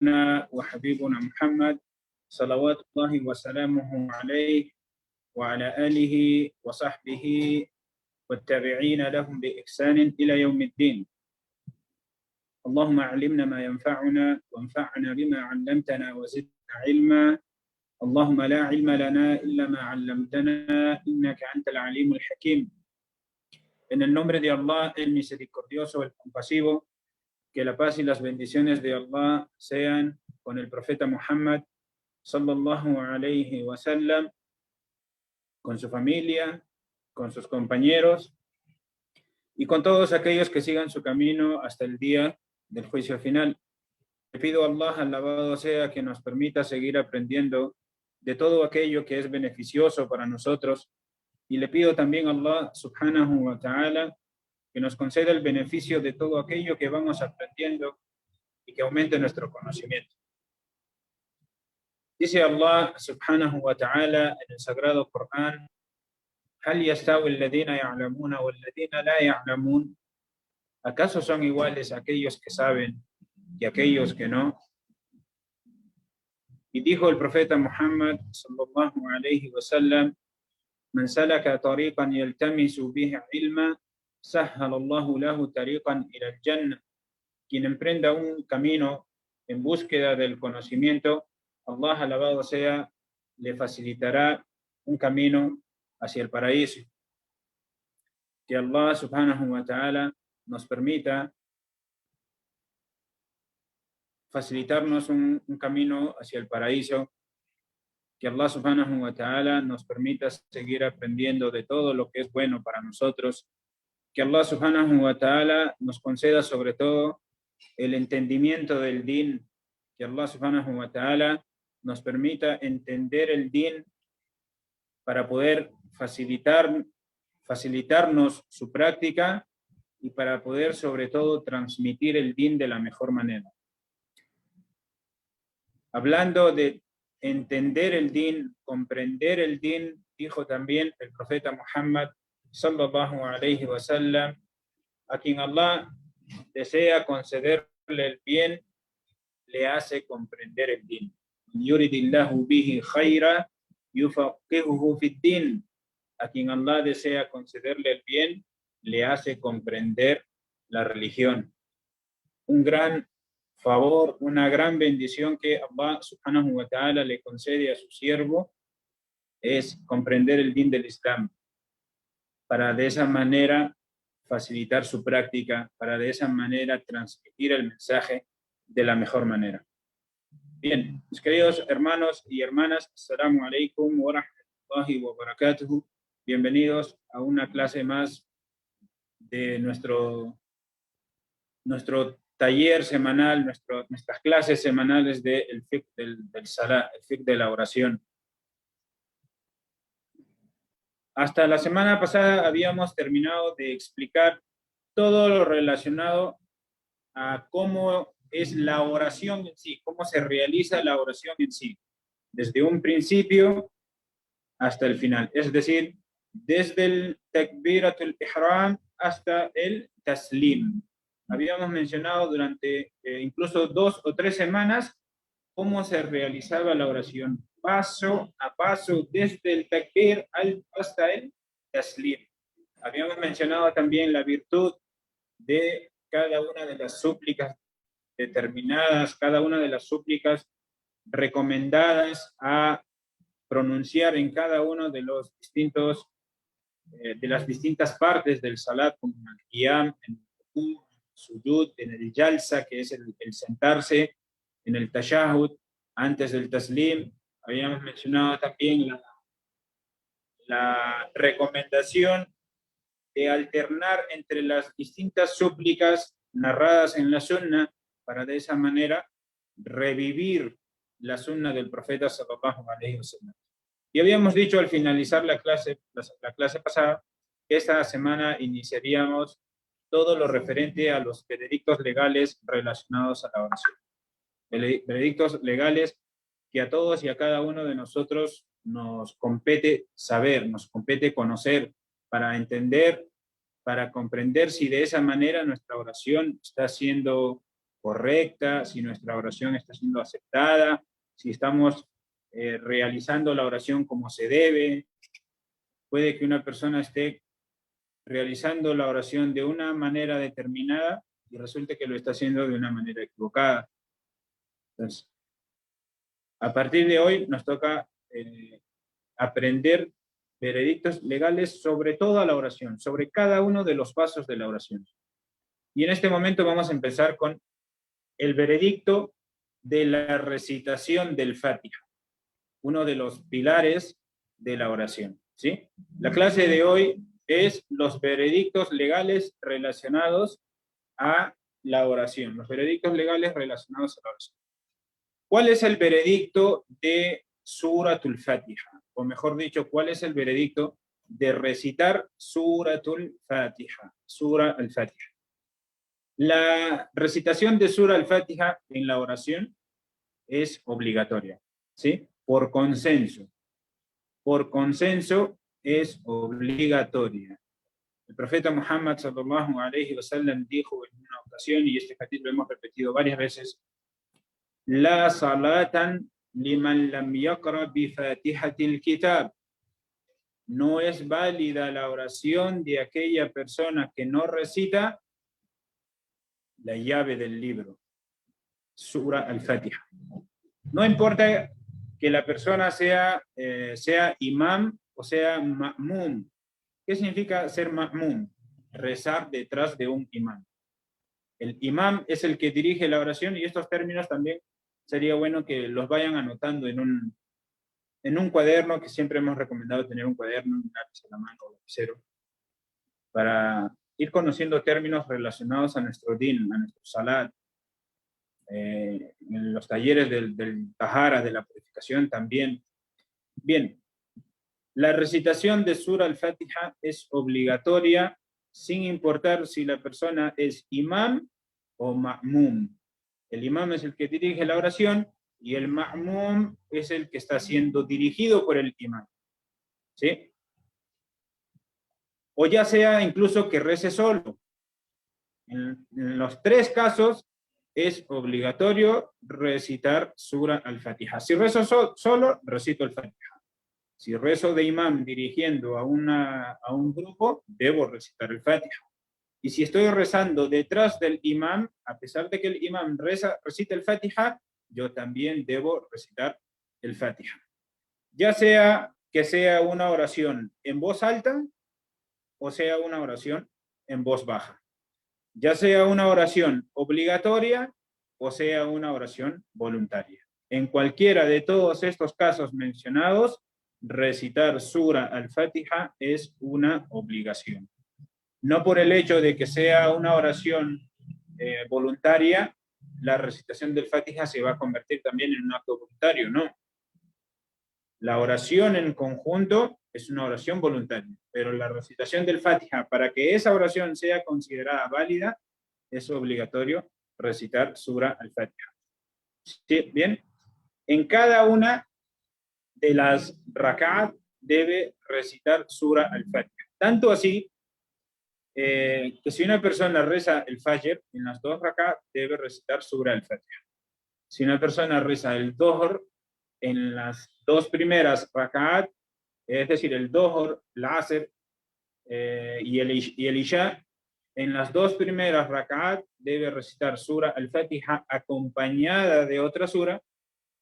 وحبيبنا محمد صلوات الله وسلامه عليه وعلى آله وصحبه والتابعين لهم بإحسان إلى يوم الدين. اللهم علمنا ما ينفعنا وانفعنا بما علمتنا وزدنا علما. اللهم لا علم لنا إلا ما علمتنا إنك أنت العليم الحكيم. En el nombre de Allah, el misericordioso, el compasivo, que la paz y las bendiciones de Allah sean con el profeta Muhammad sallallahu alayhi wa sallam, con su familia, con sus compañeros y con todos aquellos que sigan su camino hasta el día del juicio final. Le pido a Allah, alabado sea, que nos permita seguir aprendiendo de todo aquello que es beneficioso para nosotros, y le pido también a Allah subhanahu wa ta'ala que nos conceda el beneficio de todo aquello que vamos aprendiendo y que aumente nuestro conocimiento. Dice Allah subhanahu wa ta'ala en el sagrado Corán: ¿Hal yastawi alladhina ya'lamuna walladhina la ya'lamun? ¿Acaso son iguales aquellos que saben y aquellos que no? Y dijo el profeta Muhammad sallallahu alayhi wa sallam: Man salaka tariqan yaltamisu bihi ilma sahhala Allahu lahu tariqan ila al-jannah. Quien emprenda un camino en búsqueda del conocimiento, Allah, alabado sea, le facilitará un camino hacia el paraíso. Que Allah subhanahu wa ta'ala nos permita facilitarnos un camino hacia el paraíso. Que Allah subhanahu wa ta'ala nos permita seguir aprendiendo de todo lo que es bueno para nosotros. Que Allah subhanahu wa ta'ala nos conceda sobre todo el entendimiento del din. Que Allah subhanahu wa ta'ala nos permita entender el din para poder facilitarnos su práctica y para poder sobre todo transmitir el din de la mejor manera. Hablando de entender el din, comprender el din, dijo también el profeta Muhammad sallallahu alayhi wa sallam: a quien Allah desea concederle el bien, le hace comprender el din. Yuridillahu bihi khayra yufaqihuhu fid din. A quien Allah desea concederle el bien, le hace comprender la religión. Un gran favor, una gran bendición que Allah subhanahu wa ta'ala le concede a su siervo es comprender el din del Islam, para de esa manera facilitar su práctica, para de esa manera transmitir el mensaje de la mejor manera. Bien, mis queridos hermanos y hermanas, assalamu alaikum wa rahmatullahi wa barakatuhu. Bienvenidos a una clase más de nuestro taller semanal, nuestras clases semanales del fiqh del salah, el fiqh de la oración. Hasta la semana pasada habíamos terminado de explicar todo lo relacionado a cómo es la oración en sí, cómo se realiza la oración en sí, desde un principio hasta el final, es decir, desde el takbiratul ihram hasta el taslim. Habíamos mencionado durante incluso 2 o 3 semanas cómo se realizaba la oración, paso a paso, desde el takbir hasta el taslim. Habíamos mencionado también la virtud de cada una de las súplicas determinadas, cada una de las súplicas recomendadas a pronunciar en cada uno de los distintos, de las distintas partes del salat, como en el qiyam, en el ruku, sujud, en el jalsa, que es el sentarse, en el tashahud, antes del taslim. Habíamos mencionado también la recomendación de alternar entre las distintas súplicas narradas en la sunna, para de esa manera revivir la sunna del profeta sallallahu alayhi wa sallam. Y habíamos dicho al finalizar la clase pasada que esta semana iniciaríamos todo lo referente a los veredictos legales relacionados a la oración. Veredictos legales que a todos y a cada uno de nosotros nos compete saber, nos compete conocer, para entender, para comprender si de esa manera nuestra oración está siendo correcta, si nuestra oración está siendo aceptada, si estamos realizando la oración como se debe. Puede que una persona esté realizando la oración de una manera determinada y resulte que lo está haciendo de una manera equivocada. Entonces, a partir de hoy nos toca aprender veredictos legales sobre toda la oración, sobre cada uno de los pasos de la oración. Y en este momento vamos a empezar con el veredicto de la recitación del Fatiha, uno de los pilares de la oración, ¿sí? La clase de hoy es los veredictos legales relacionados a la oración, los veredictos legales relacionados a la oración. ¿Cuál es el veredicto de Suratul Fatiha? O mejor dicho, ¿cuál es el veredicto de recitar Suratul Fatiha? Sura al-Fatiha. La recitación de Sura al-Fatiha en la oración es obligatoria, ¿sí? Por consenso. Por consenso es obligatoria. El profeta Muhammad sallallahu alaihi wasallam dijo en una ocasión, y este hadith lo hemos repetido varias veces: La salatan liman lam yaqra bi fatihatil kitab. No es válida la oración de aquella persona que no recita la llave del libro, Sura al-Fatiha. No importa que la persona sea imam o sea ma'mum. ¿Qué significa ser ma'mum? Rezar detrás de un imam. El imam es el que dirige la oración, y estos términos también sería bueno que los vayan anotando en un cuaderno, que siempre hemos recomendado tener un cuaderno, un lápiz a la mano o lapicero, para ir conociendo términos relacionados a nuestro din, a nuestro salat. En los talleres del tahara, de la purificación también. Bien, la recitación de Sura al-Fatiha es obligatoria sin importar si la persona es imam o ma'mum. El imam es el que dirige la oración y el ma'mum es el que está siendo dirigido por el imam, ¿sí? O ya sea incluso que rece solo. En los tres casos es obligatorio recitar Sura al-Fatiha. Si rezo solo, recito el Fatiha. Si rezo de imam dirigiendo a un grupo, debo recitar el Fatiha. Y si estoy rezando detrás del imam, a pesar de que el imam recita el Fatiha, yo también debo recitar el Fatiha. Ya sea que sea una oración en voz alta o sea una oración en voz baja. Ya sea una oración obligatoria o sea una oración voluntaria. En cualquiera de todos estos casos mencionados, recitar Sura al-Fatiha es una obligación. No por el hecho de que sea una oración voluntaria, la recitación del Fatiha se va a convertir también en un acto voluntario, no. La oración en conjunto es una oración voluntaria, pero la recitación del Fatiha, para que esa oración sea considerada válida, es obligatorio recitar Sura al-Fatiha. ¿Sí? Bien, en cada una de las rak'at debe recitar Sura al-Fatiha. Tanto así que si una persona reza el Fajr, en las dos rak'at debe recitar Sura al-Fatiha. Si una persona reza el Dhuhr, en las dos primeras rak'at, es decir, el Dhuhr, el Asr y el Isha, en las dos primeras rak'at debe recitar Sura al-Fatiha acompañada de otra sura,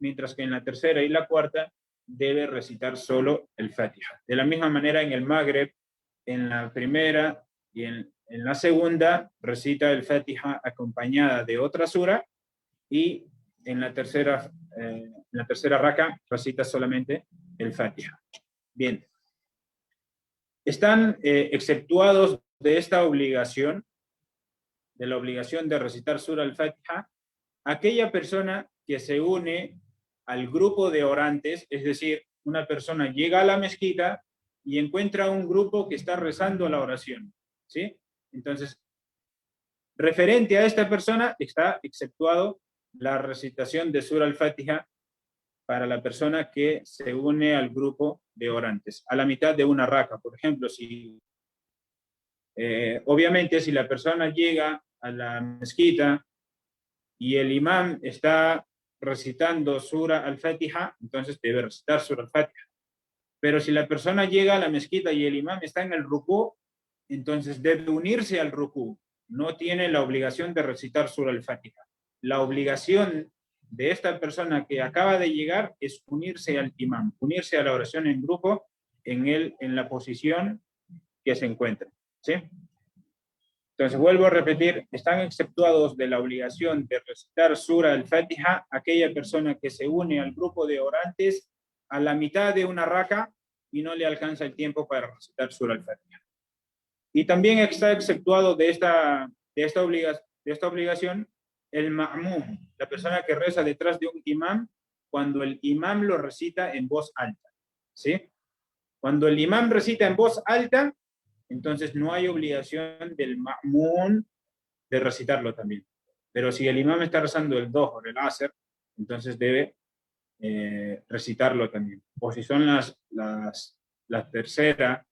mientras que en la tercera y la cuarta debe recitar solo el Fatiha. De la misma manera en el Maghrib, en la primera y en la segunda recita el Fatiha acompañada de otra sura, y en la tercera raka recita solamente el Fatiha. Bien. Están exceptuados de esta obligación, de la obligación de recitar Sura al-Fatiha, aquella persona que se une al grupo de orantes, es decir, una persona llega a la mezquita y encuentra un grupo que está rezando la oración, ¿sí? Entonces, referente a esta persona está exceptuado la recitación de Sura al-Fatiha para la persona que se une al grupo de orantes, a la mitad de una raka. Por ejemplo, si obviamente si la persona llega a la mezquita y el imam está recitando Sura al-Fatiha, entonces debe recitar Sura al-Fatiha. Pero si la persona llega a la mezquita y el imam está en el rukú, entonces debe unirse al rukú. No tiene la obligación de recitar Sura al-Fatiha. La obligación de esta persona que acaba de llegar es unirse al imam, unirse a la oración en grupo en la posición que se encuentra. ¿Sí? Entonces, vuelvo a repetir, están exceptuados de la obligación de recitar Sura al-Fatiha aquella persona que se une al grupo de orantes a la mitad de una raka y no le alcanza el tiempo para recitar Sura al-Fatiha. Y también está exceptuado de esta obligación el ma'mum, la persona que reza detrás de un imam cuando el imam lo recita en voz alta. ¿Sí? Cuando el imam recita en voz alta, entonces no hay obligación del ma'mum de recitarlo también. Pero si el imam está rezando el Dhuhr, el Asr, entonces debe recitarlo también. O si son la tercera,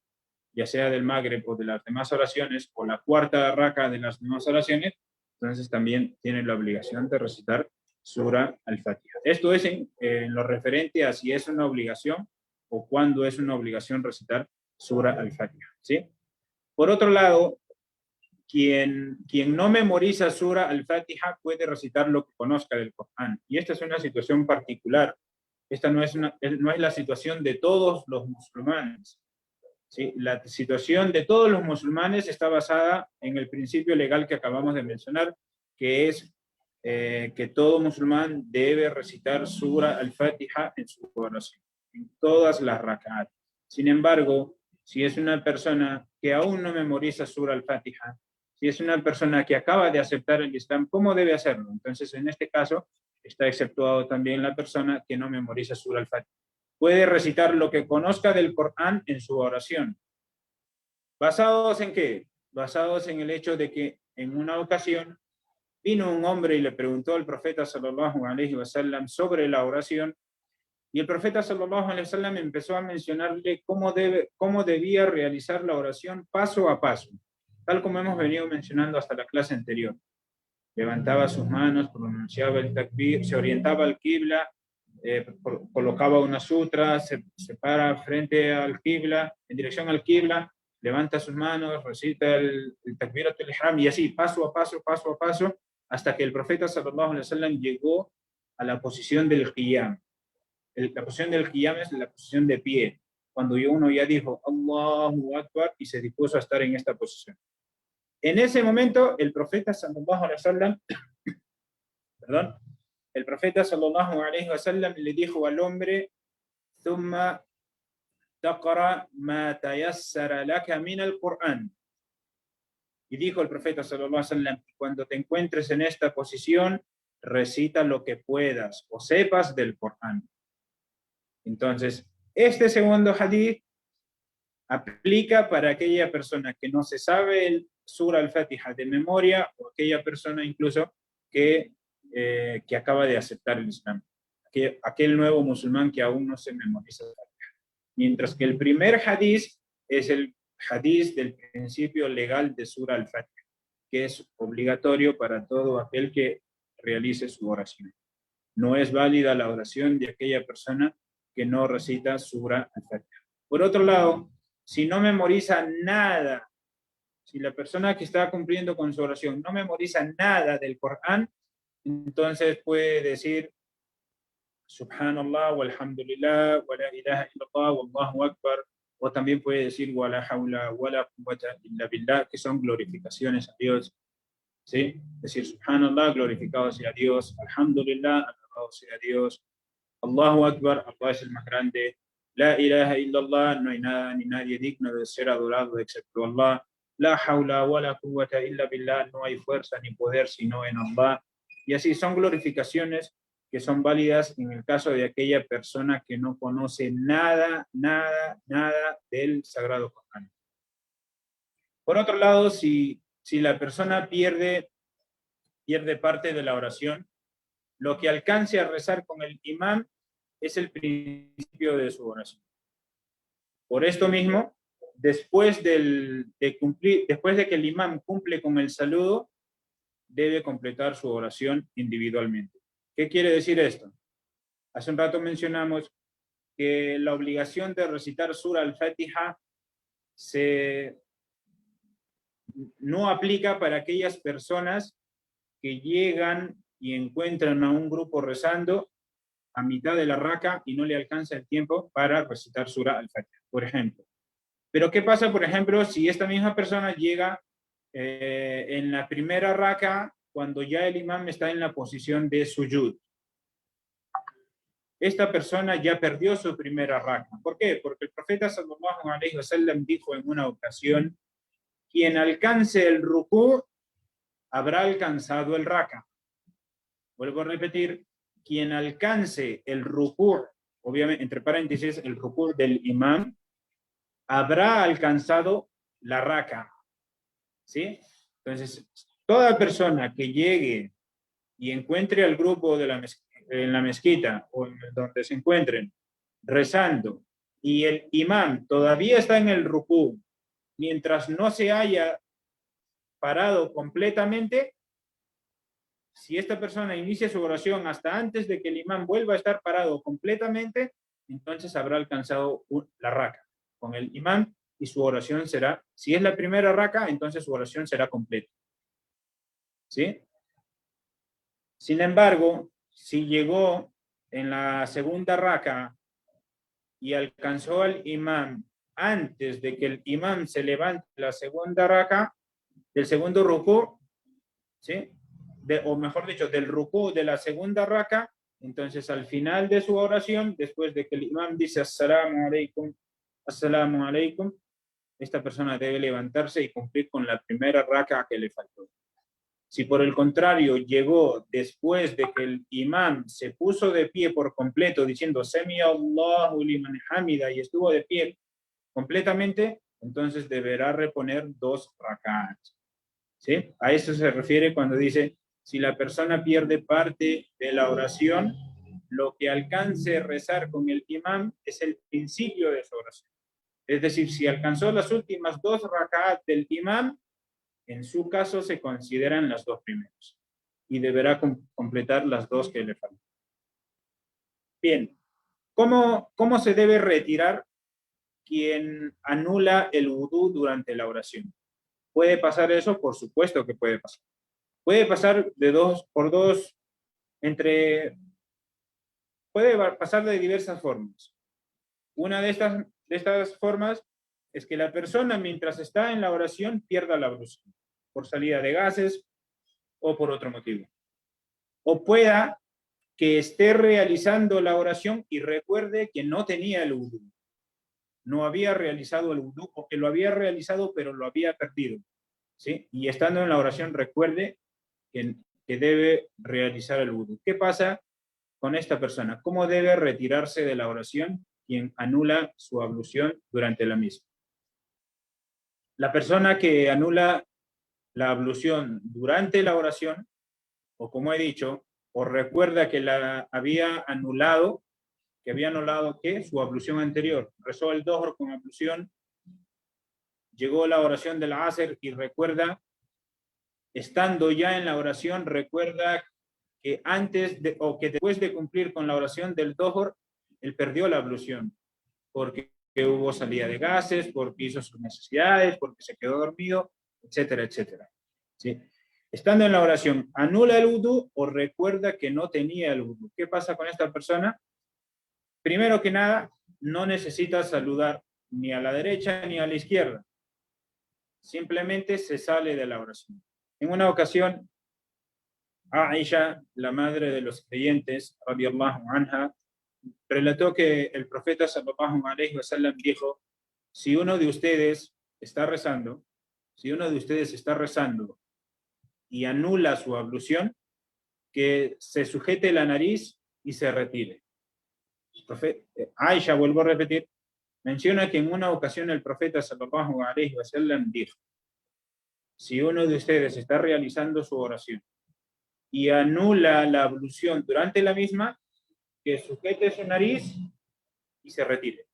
ya sea del Magreb o de las demás oraciones, o la cuarta raka de las demás oraciones, entonces también tiene la obligación de recitar Sura al-Fatiha. Esto es en lo referente a si es una obligación o cuándo es una obligación recitar Sura al-Fatiha. ¿Sí? Por otro lado, quien no memoriza Sura al-Fatiha puede recitar lo que conozca del Corán. Y esta es una situación particular. Esta no es la situación de todos los musulmanes. ¿Sí? La situación de todos los musulmanes está basada en el principio legal que acabamos de mencionar, que es que todo musulmán debe recitar Sura al-Fatiha en su oración, en todas las rak'at. Sin embargo, si es una persona que aún no memoriza Sura al-Fatiha, si es una persona que acaba de aceptar el Islam, ¿cómo debe hacerlo? Entonces, en este caso, está exceptuado también la persona que no memoriza Sura al-Fatiha. Puede recitar lo que conozca del Corán en su oración. ¿Basados en qué? Basados en el hecho de que en una ocasión vino un hombre y le preguntó al profeta sallallahu alaihi wasallam sobre la oración, y el profeta sallallahu alaihi wasallam empezó a mencionarle cómo debía realizar la oración paso a paso, tal como hemos venido mencionando hasta la clase anterior. Levantaba sus manos, pronunciaba el takbir, se orientaba al qibla, colocaba una sutra, se para frente al qibla, en dirección al qibla, levanta sus manos, recita el takbiratul ihram, y así, paso a paso, hasta que el profeta sallallahu alaihi wasallam llegó a la posición del qiyam. La posición del qiyam es la posición de pie, cuando uno ya dijo Allahu Akbar y se dispuso a estar en esta posición. En ese momento, el profeta sallallahu alaihi wasallam, perdón, el profeta sallallahu alaihi wasallam le dijo al hombre, ثم تقرأ ما تيسر لك من القرآن. Y dijo el profeta sallallahu alaihi wasallam, cuando te encuentres en esta posición, recita lo que puedas o sepas del Corán. Entonces, este segundo hadith aplica para aquella persona que no se sabe el Sura al-Fatiha de memoria o aquella persona incluso que acaba de aceptar el Islam. Aquel nuevo musulmán que aún no se memoriza. Mientras que el primer hadith es el hadith del principio legal de Sura al-Fatiha, que es obligatorio para todo aquel que realice su oración. No es válida la oración de aquella persona que no recita Sura al-Fatiha. Por otro lado, si no memoriza nada, si la persona que está cumpliendo con su oración no memoriza nada del Corán, entonces puede decir Subhanallah, walhamdulillah, wa la ilaha illallah, wallahu akbar, o también puede decir wa la hawla wa la quwwata illa billah, que son glorificaciones a Dios. ¿Sí? Decir Subhanallah, glorificado sea Dios, alhamdulillah, alabado sea Dios, Allahu akbar, Allah es el más grande, la ilaha illallah, no hay nada ni nadie digno de ser adorado excepto Allah, la hawla wa la quwwata illa billah, no hay fuerza ni poder sino en Allah. Y así son glorificaciones que son válidas en el caso de aquella persona que no conoce nada del Sagrado Corán. Por otro lado, si la persona pierde parte de la oración, lo que alcance a rezar con el imam es el principio de su oración. Por esto mismo, después de que el imam cumple con el saludo, debe completar su oración individualmente. ¿Qué quiere decir esto? Hace un rato mencionamos que la obligación de recitar Sura al-Fatiha no aplica para aquellas personas que llegan y encuentran a un grupo rezando a mitad de la raka y no le alcanza el tiempo para recitar Sura al-Fatiha, por ejemplo. Pero ¿qué pasa, por ejemplo, si esta misma persona llega en la primera raka cuando ya el imam está en la posición de sujud? Esta persona ya perdió su primera raka. ¿Por qué? Porque el profeta sallallahu alaihi wasallam dijo en una ocasión: quien alcance el rukú habrá alcanzado el raka. Vuelvo a repetir, quien alcance el rukú, obviamente entre paréntesis el rukú del imam, habrá alcanzado la raka. ¿Sí? Entonces, toda persona que llegue y encuentre al grupo en la mezquita o en donde se encuentren rezando y el imam todavía está en el rukú, mientras no se haya parado completamente, si esta persona inicia su oración hasta antes de que el imam vuelva a estar parado completamente, entonces habrá alcanzado la raka con el imam y su oración será, si es la primera raka, entonces su oración será completa. ¿Sí? Sin embargo, si llegó en la segunda raka y alcanzó al imam antes de que el imam se levante la segunda raka, del segundo rukú, ¿sí? O mejor dicho, del rukú de la segunda raka, entonces al final de su oración, después de que el imam dice assalamu alaikum, esta persona debe levantarse y cumplir con la primera raka que le faltó. Si por el contrario llegó después de que el imam se puso de pie por completo diciendo Sami Allahu liman hamida y estuvo de pie completamente, entonces deberá reponer 2 rak'at. ¿Sí? A eso se refiere cuando dice, si la persona pierde parte de la oración, lo que alcance a rezar con el imam es el principio de su oración. Es decir, si alcanzó las últimas 2 rak'at del imam, en su caso se consideran las 2 primeras y deberá completar las 2 que le faltan. Bien, ¿cómo se debe retirar quien anula el wudú durante la oración? ¿Puede pasar eso? Por supuesto que puede pasar. Puede pasar puede pasar de diversas formas. Una de estas formas es que la persona mientras está en la oración pierda la ablución por salida de gases o por otro motivo. O pueda que esté realizando la oración y recuerde que no tenía el wudú. No había realizado el wudú o que lo había realizado pero lo había perdido. ¿Sí? Y estando en la oración recuerde que debe realizar el wudú. ¿Qué pasa con esta persona? ¿Cómo debe retirarse de la oración quien anula su ablución durante la misma? La persona que anula la ablución durante la oración, o como he dicho, o recuerda que había anulado ¿qué? Su ablución anterior. Rezó el Dohr con ablución, llegó la oración del Asr y recuerda, estando ya en la oración, recuerda que o que después de cumplir con la oración del Dohr, él perdió la ablución, porque hubo salida de gases, porque hizo sus necesidades, porque se quedó dormido, etcétera, etcétera. ¿Sí? Estando en la oración, ¿anula el wudú o recuerda que no tenía el wudú? ¿Qué pasa con esta persona? Primero que nada, no necesita saludar ni a la derecha ni a la izquierda. Simplemente se sale de la oración. En una ocasión, Aisha, la madre de los creyentes, radiyallahu anha, relató que el profeta sallallahu alaihi wasallam dijo: si uno de ustedes está rezando y anula su ablución, que se sujete la nariz y se retire. Aisha, vuelvo a repetir, menciona que en una ocasión el profeta sallallahu alaihi wasallam dijo: si uno de ustedes está realizando su oración y anula la ablución durante la misma, que sujete su nariz y se retire.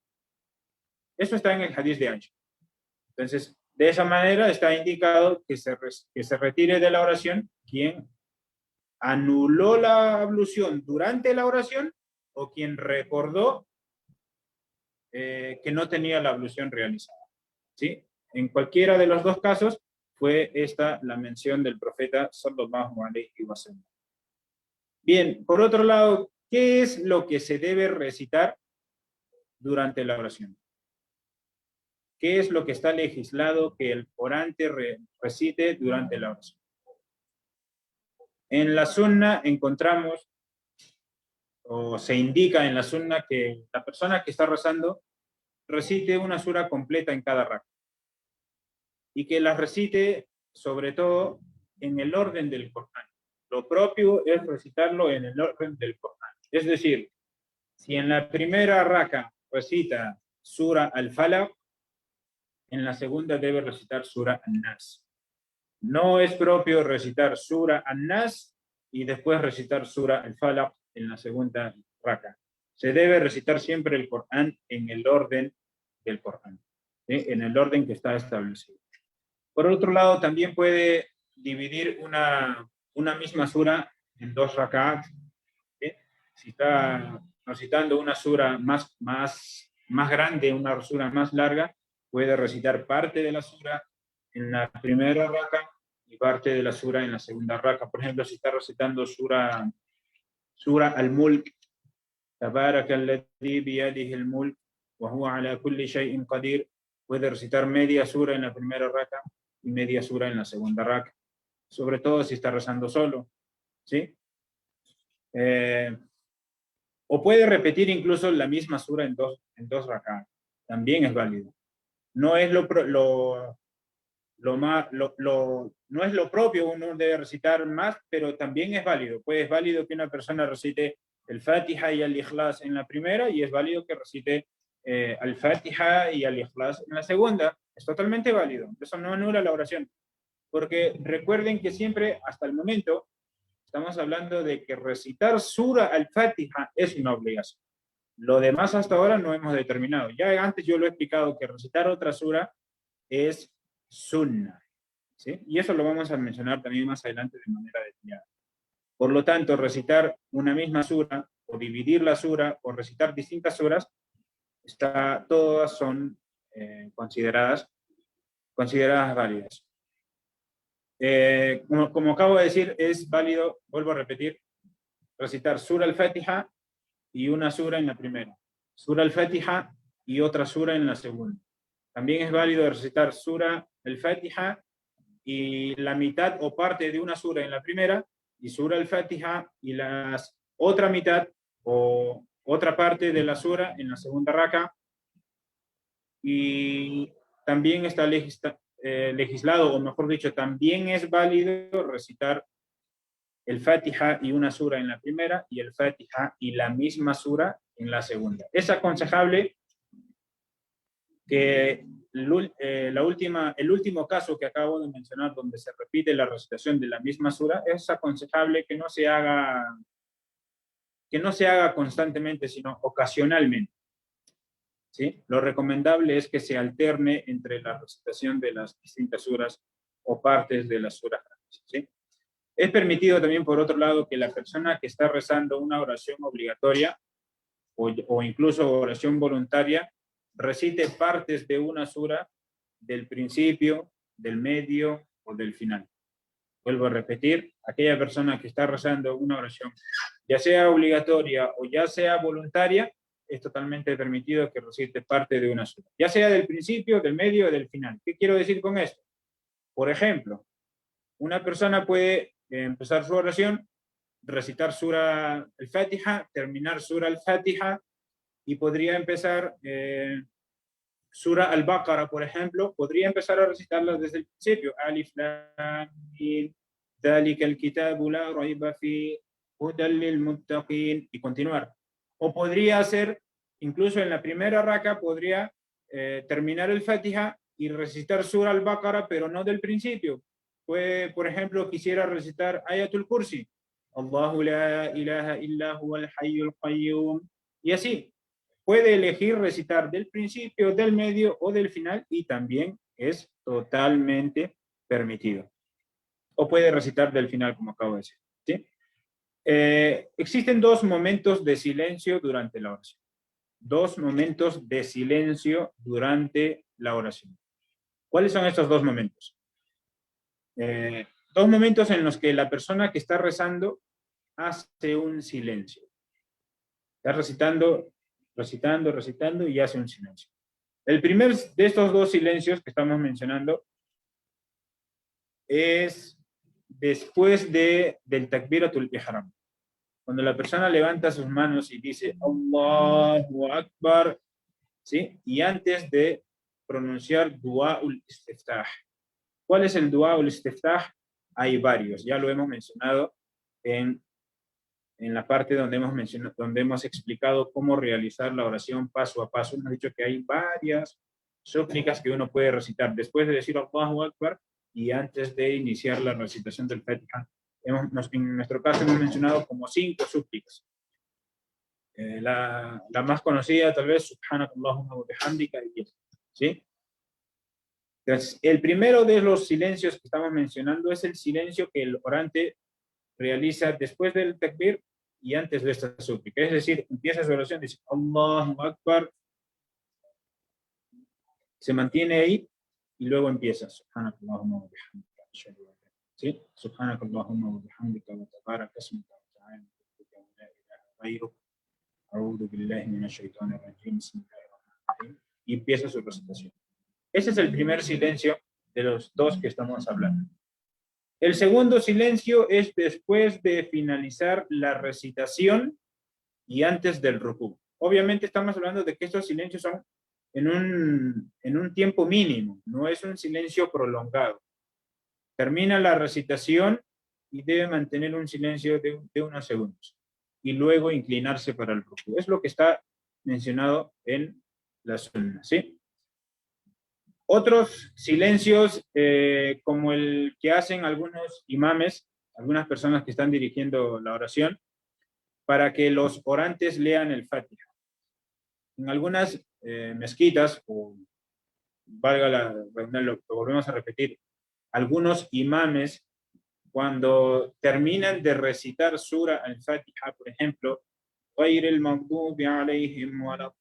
Eso está en el hadith de Aisha. Entonces, de esa manera está indicado que se retire de la oración quien anuló la ablución durante la oración o quien recordó que no tenía la ablución realizada. ¿Sí? En cualquiera de los dos casos fue esta la mención del profeta sallallahu alaihi wasallam. Bien, por otro lado, ¿qué es lo que se debe recitar durante la oración? ¿Qué es lo que está legislado que el orante recite durante la oración? En la sunna encontramos, o se indica en la sunna, que la persona que está rezando recite una sura completa en cada rak'a y que la recite sobre todo en el orden del Corán. Lo propio es recitarlo en el orden del Corán. Es decir, si en la primera rak'a recita sura al-Falaq, en la segunda debe recitar sura an-Nas. No es propio recitar sura an-Nas y después recitar sura al-Falaq en la segunda rak'a. Se debe recitar siempre el Corán en el orden del Corán, ¿sí? En el orden que está establecido. Por otro lado, también puede dividir una misma sura en dos rak'at, ¿sí? Si está recitando una sura más grande, una sura más larga, puede recitar parte de la sura en la primera rak'a y parte de la sura en la segunda rak'a. Por ejemplo, si está recitando sura al-Mulk, Tabaraka alladhi biyadihi al-mulk wa huwa ala kulli shay'in qadir, puede recitar media sura en la primera rak'a y media sura en la segunda rak'a, sobre todo si está rezando solo, ¿sí? O puede repetir incluso la misma sura en dos rak'at, también es válido. No es no es lo propio, uno debe recitar más, pero también es válido. Pues es válido que una persona recite el Fatiha y el Ikhlas en la primera, y es válido que recite al Fatiha y al Ikhlas en la segunda. Es totalmente válido. Eso no anula la oración. Porque recuerden que siempre, hasta el momento, estamos hablando de que recitar sura al-Fatiha es una obligación. Lo demás hasta ahora no hemos determinado. Ya antes yo lo he explicado que recitar otra sura es sunna, ¿sí? Y eso lo vamos a mencionar también más adelante de manera detallada. Por lo tanto, recitar una misma sura, o dividir la sura, o recitar distintas suras, todas son consideradas válidas. Como acabo de decir, es válido, vuelvo a repetir, recitar sura al-Fatiha y una sura en la primera, sura al-Fatiha y otra sura en la segunda. También es válido recitar sura al-Fatiha y la mitad o parte de una sura en la primera, y sura al-Fatiha y la otra mitad o otra parte de la sura en la segunda rak'a. Y también está legislado, o mejor dicho, también es válido recitar el Fatiha y una sura en la primera y el Fatiha y la misma sura en la segunda. Es aconsejable que el último caso que acabo de mencionar, donde se repite la recitación de la misma sura, es aconsejable que no se haga constantemente, sino ocasionalmente, ¿sí? Lo recomendable es que se alterne entre la recitación de las distintas suras o partes de las suras, ¿sí? Es permitido también, por otro lado, que la persona que está rezando una oración obligatoria o incluso oración voluntaria recite partes de una sura del principio, del medio o del final. Vuelvo a repetir, aquella persona que está rezando una oración, ya sea obligatoria o ya sea voluntaria, es totalmente permitido que recite parte de una sura, ya sea del principio, del medio o del final. ¿Qué quiero decir con esto? Por ejemplo, una persona puede empezar su oración, recitar sura al-Fatiha, terminar sura al-Fatiha, y podría empezar sura al-Baqara, por ejemplo, podría empezar a recitarla desde el principio. Alif Lam Mim, Dhalika al-Kitabu la rayba fi, Hudan lil muttaqin, y continuar. O podría hacer, incluso en la primera rak'a, podría terminar el Fatiha y recitar sura al-Baqara, pero no del principio. Pues, por ejemplo, quisiera recitar Ayatul Kursi, Allahu la ilaha illa huwa al-hayyul qayyum, y así. Puede elegir recitar del principio, del medio o del final, y también es totalmente permitido. o puede recitar del final, como acabo de decir. ¿Sí? Existen dos momentos de silencio durante la oración. Dos momentos de silencio durante la oración. ¿Cuáles son estos dos momentos? Dos momentos en los que la persona que está rezando hace un silencio. Está recitando y hace un silencio. El primer de estos dos silencios que estamos mencionando es después del takbiratul ihram. Cuando la persona levanta sus manos y dice Allahu Akbar, ¿sí? Y antes de pronunciar Dua ul-Istiftah. ¿Cuál es el Dua ul-Istiftah? Hay varios, ya lo hemos mencionado en la parte donde hemos explicado cómo realizar la oración paso a paso. Hemos dicho que hay varias súplicas que uno puede recitar después de decir Allahu Akbar y antes de iniciar la recitación del Fatiha. En nuestro caso hemos mencionado como 5 súplicas. La más conocida tal vez, Subhanakallahumma wa bihamdika, ¿sí? Entonces, el primero de los silencios que estamos mencionando es el silencio que el orante realiza después del takbir y antes de esta súplica. Es decir, empieza su oración, dice Allahu Akbar, se mantiene ahí y luego empieza Subhanakallahumma wa bihamdika, ¿sí? Subhanakallahumma wa bihamdika wa tabaraka ismuka wa ta'ala wa la ilaha ghayruk. Y empieza su recitación. Ese es el primer silencio de los dos que estamos hablando. El segundo silencio es después de finalizar la recitación y antes del rukú. Obviamente estamos hablando de que estos silencios son en un tiempo mínimo, no es un silencio prolongado. Termina la recitación y debe mantener un silencio de unos segundos y luego inclinarse para el rukú. Es lo que está mencionado en la sunna, ¿sí? Otros silencios, como el que hacen algunos imames, algunas personas que están dirigiendo la oración, para que los orantes lean el Fatiha. En algunas mezquitas, o valga lo volvemos a repetir, algunos imames, cuando terminan de recitar Sura al-Fatiha, por ejemplo, غير المغضوب عليهم ولا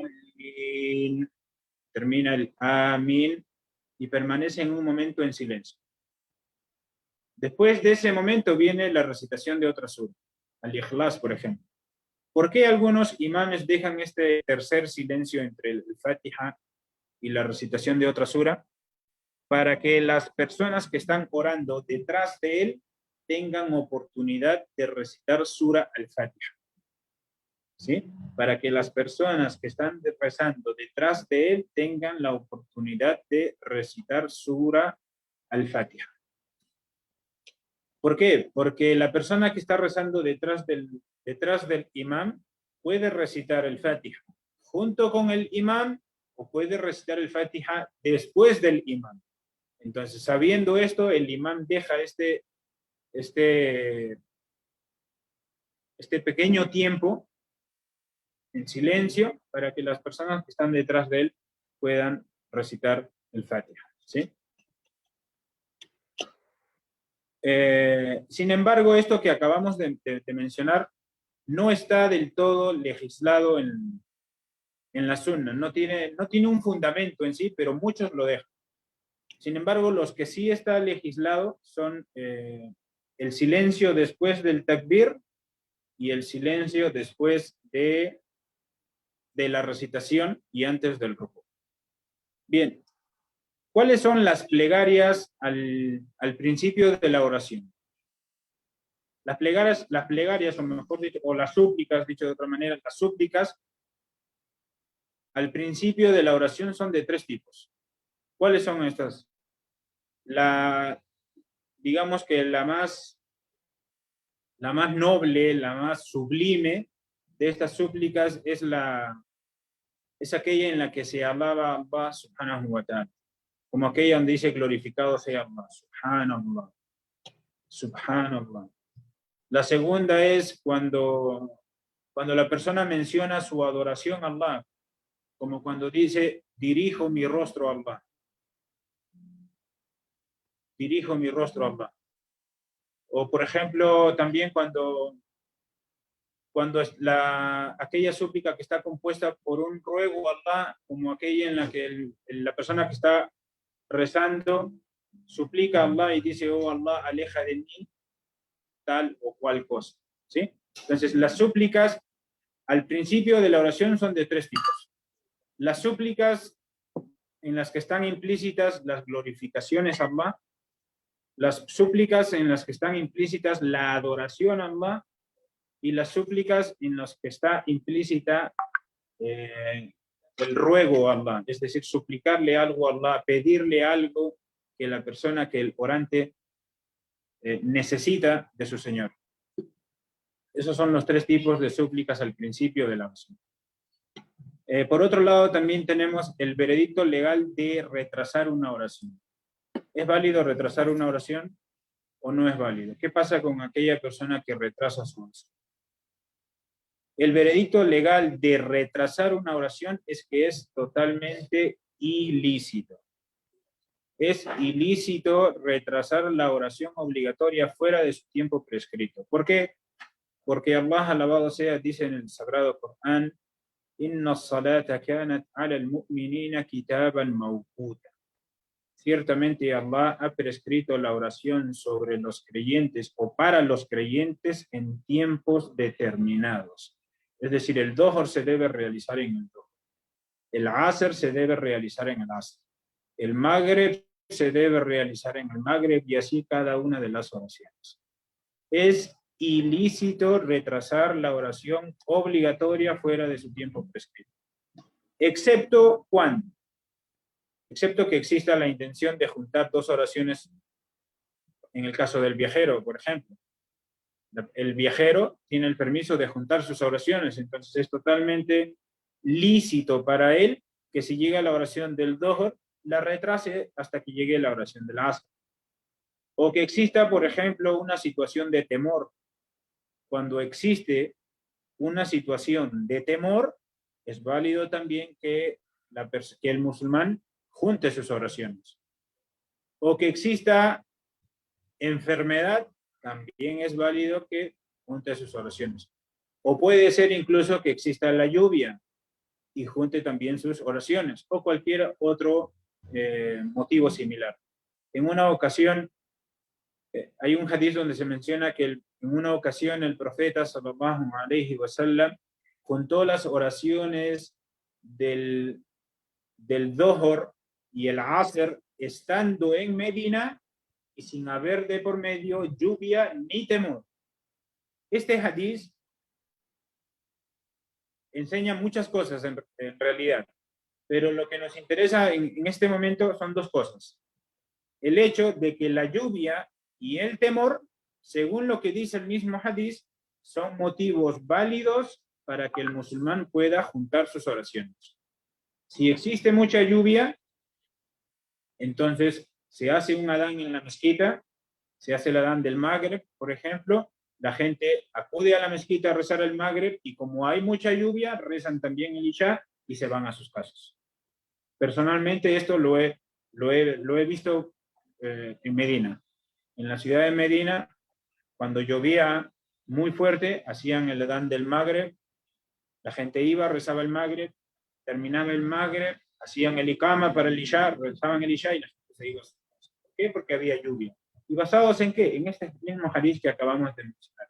الضالين, termina el Amin y permanece en un momento en silencio. Después de ese momento viene la recitación de otra sura, al-Ikhlas, por ejemplo. ¿Por qué algunos imames dejan este tercer silencio entre el Fatiha y la recitación de otra sura? Para que las personas que están orando detrás de él tengan oportunidad de recitar Sura al-Fatiha. ¿Sí? Para que las personas que están rezando detrás de él tengan la oportunidad de recitar Sura al-Fatiha. ¿Por qué? Porque la persona que está rezando detrás del imam puede recitar el Fatiha junto con el imam o puede recitar el Fatiha después del imam. Entonces, sabiendo esto, el imam deja este pequeño tiempo en silencio para que las personas que están detrás de él puedan recitar el Fatiha, ¿sí? Sin embargo, esto que acabamos de mencionar no está del todo legislado en la sunna, no tiene un fundamento en sí, pero muchos lo dejan. Sin embargo, los que sí está legislado son el silencio después del takbir y el silencio después de la recitación y antes del rukú. Bien, ¿cuáles son las plegarias al principio de la oración? Las plegarias, o mejor dicho, o las súplicas, dicho de otra manera, las súplicas al principio de la oración son de 3 tipos. ¿Cuáles son estas? Digamos que la más noble, la más sublime de estas súplicas es aquella en la que se alaba a Allah subhanahu wa ta'ala, como aquella donde dice glorificado sea Allah, subhanallah, subhanallah. La segunda es cuando la persona menciona su adoración a Allah, como cuando dice dirijo mi rostro a Allah. dirijo mi rostro a Allah. O por ejemplo, también cuando es aquella súplica que está compuesta por un ruego a Allah, como aquella en la que la persona que está rezando suplica a Allah y dice, oh Allah, aleja de mí tal o cual cosa, ¿sí? Entonces, las súplicas al principio de la oración son de tres tipos. Las súplicas en las que están implícitas las glorificaciones a Allah, las súplicas en las que están implícitas la adoración a Allah, y las súplicas en las que está implícita el ruego a Allah, es decir, suplicarle algo a Allah, pedirle algo que la persona, que el orante necesita de su Señor. Esos son los tres tipos de súplicas al principio de la oración. Por otro lado, también tenemos el veredicto legal de retrasar una oración. ¿Es válido retrasar una oración o no es válido? ¿Qué pasa con aquella persona que retrasa su oración? El veredicto legal de retrasar una oración es que es totalmente ilícito. Es ilícito retrasar la oración obligatoria fuera de su tiempo prescrito. ¿Por qué? Porque Allah, alabado sea, dice en el Sagrado Corán, Inna as-salata kanat ala al-mu'minina kitaban mawquta. Ciertamente Allah ha prescrito la oración sobre los creyentes o para los creyentes en tiempos determinados. Es decir, el Dhuhr se debe realizar en el Dhuhr. El Asr se debe realizar en el Asr. El Maghrib se debe realizar en el Maghrib y así cada una de las oraciones. Es ilícito retrasar la oración obligatoria fuera de su tiempo prescrito. Excepto cuando, excepto que exista la intención de juntar dos oraciones en el caso del viajero, por ejemplo. El viajero tiene el permiso de juntar sus oraciones, entonces es totalmente lícito para él que si llega la oración del Dhuhr, la retrase hasta que llegue la oración del Asr. O que exista, por ejemplo, una situación de temor. Cuando existe una situación de temor, es válido también que el musulmán junte sus oraciones. O que exista enfermedad, también es válido que junte sus oraciones. O puede ser incluso que exista la lluvia y junte también sus oraciones, o cualquier otro motivo similar. En una ocasión, hay un hadith donde se menciona que en una ocasión el profeta sallallahu alaihi wasallam juntó las oraciones del Dhuhr y el Asr estando en Medina y sin haber de por medio lluvia ni temor. Este hadith enseña muchas cosas en realidad, pero lo que nos interesa en este momento son dos cosas. El hecho de que la lluvia y el temor, según lo que dice el mismo hadith, son motivos válidos para que el musulmán pueda juntar sus oraciones. Si existe mucha lluvia, entonces se hace un adán en la mezquita, se hace el adán del Maghrib, por ejemplo, la gente acude a la mezquita a rezar el Maghrib y como hay mucha lluvia, rezan también el Isha y se van a sus casas. Personalmente esto lo he visto en Medina. En la ciudad de Medina, cuando llovía muy fuerte, hacían el adán del Maghrib, la gente iba, rezaba el Maghrib, terminaba el Maghrib, hacían el Iqama para el Isha, rezaban el Isha y la gente se iba a sus casas. ¿Por qué? Porque había lluvia. ¿Y basados en qué? En este mismo hadith que acabamos de mencionar.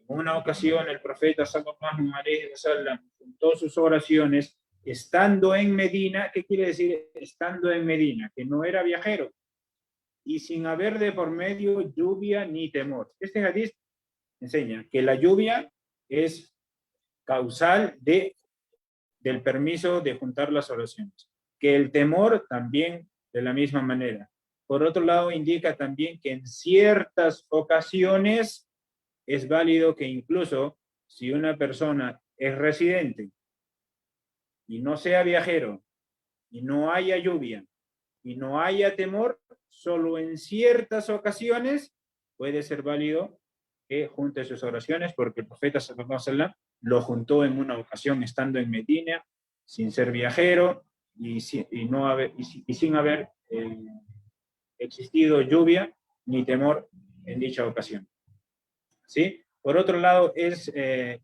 En una ocasión el profeta sallallahu alaihi wasallam juntó sus oraciones estando en Medina. ¿Qué quiere decir estando en Medina? Que no era viajero y sin haber de por medio lluvia ni temor. Este hadith enseña que la lluvia es causal del permiso de juntar las oraciones, que el temor también de la misma manera. Por otro lado, indica también que en ciertas ocasiones es válido que incluso si una persona es residente y no sea viajero y no haya lluvia y no haya temor, solo en ciertas ocasiones puede ser válido que junte sus oraciones, porque el profeta sallallahu alaihi wasallam lo juntó en una ocasión estando en Medina, sin ser viajero y sin haber existido lluvia ni temor en dicha ocasión. ¿Sí? Por otro lado, es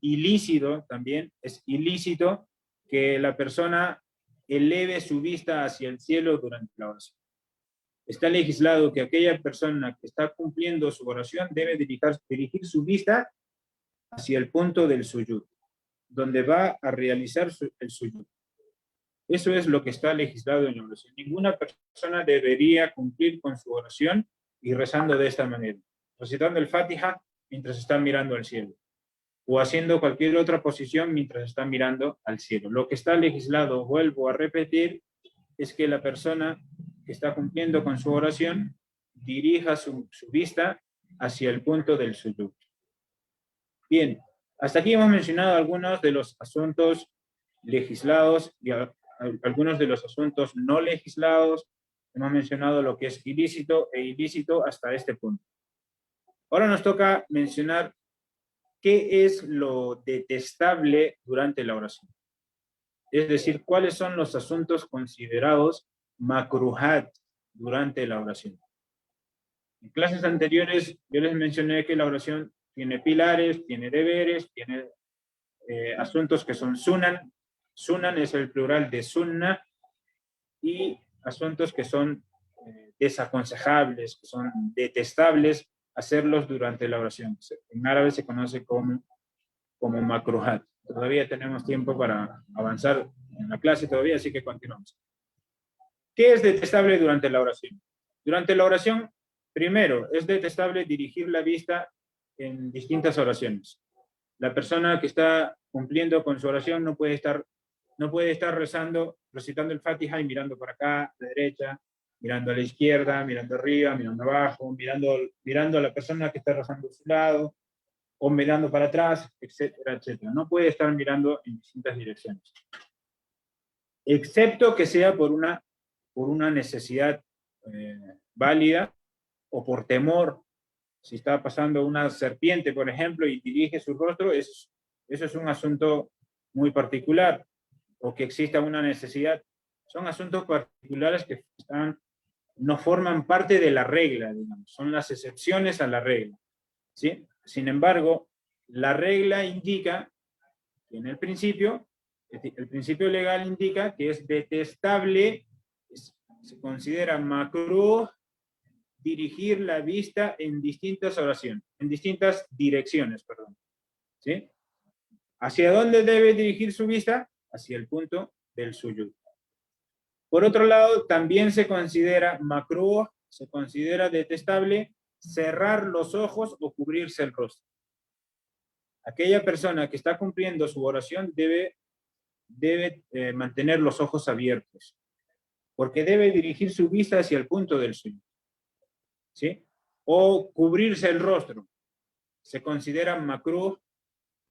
ilícito también, es ilícito que la persona eleve su vista hacia el cielo durante la oración. Está legislado que aquella persona que está cumpliendo su oración debe dirigir su vista hacia el punto del suyud, donde va a realizar el suyud. Eso es lo que está legislado en la oración. Ninguna persona debería cumplir con su oración y rezando de esta manera, recitando el Fatiha mientras está mirando al cielo, o haciendo cualquier otra posición mientras está mirando al cielo. Lo que está legislado, vuelvo a repetir, es que la persona que está cumpliendo con su oración dirija su vista hacia el punto del suyud. Bien, hasta aquí hemos mencionado algunos de los asuntos legislados y algunos de los asuntos no legislados. Hemos mencionado lo que es ilícito e ilícito hasta este punto. Ahora nos toca mencionar qué es lo detestable durante la oración. Es decir, cuáles son los asuntos considerados makruhat durante la oración. En clases anteriores yo les mencioné que la oración tiene pilares, tiene deberes, tiene asuntos que son sunan. Sunan es el plural de sunna, y asuntos que son desaconsejables, que son detestables, hacerlos durante la oración. En árabe se conoce como makruhat. Todavía tenemos tiempo para avanzar en la clase todavía, así que continuamos. ¿Qué es detestable durante la oración? Durante la oración, primero, es detestable dirigir la vista en distintas oraciones. La persona que está cumpliendo con su oración no puede estar rezando, recitando el Fatiha y mirando para acá, a la derecha, mirando a la izquierda, mirando arriba, mirando abajo, mirando a la persona que está rezando a su lado, o mirando para atrás, etcétera, etcétera. No puede estar mirando en distintas direcciones. Excepto que sea por una necesidad válida o por temor. Si está pasando una serpiente, por ejemplo, y dirige su rostro, eso es un asunto muy particular, o que exista una necesidad. Son asuntos particulares que no forman parte de la regla, digamos, son las excepciones a la regla, ¿sí? Sin embargo, la regla indica que en el principio legal indica que es detestable, se considera makruh, dirigir la vista en distintas oraciones, en distintas direcciones, perdón. ¿Sí? ¿Hacia dónde debe dirigir su vista? Hacia el punto del suyud. Por otro lado, también se considera makruh, se considera detestable cerrar los ojos o cubrirse el rostro. Aquella persona que está cumpliendo su oración debe mantener los ojos abiertos, porque debe dirigir su vista hacia el punto del suyud. ¿Sí? O cubrirse el rostro. Se considera makruh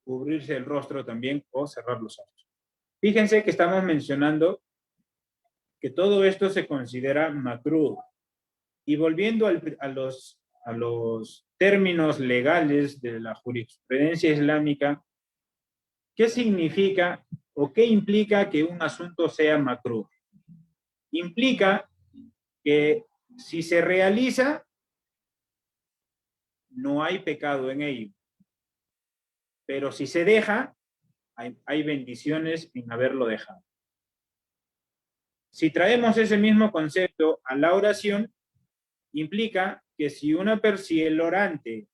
cubrirse el rostro también o cerrar los ojos. Fíjense que estamos mencionando que todo esto se considera makruh. Y volviendo a los términos legales de la jurisprudencia islámica, ¿qué significa o qué implica que un asunto sea makruh? Implica que si se realiza, no hay pecado en ello. Pero si se deja, hay bendiciones en haberlo dejado. Si traemos ese mismo concepto a la oración, implica que si el orante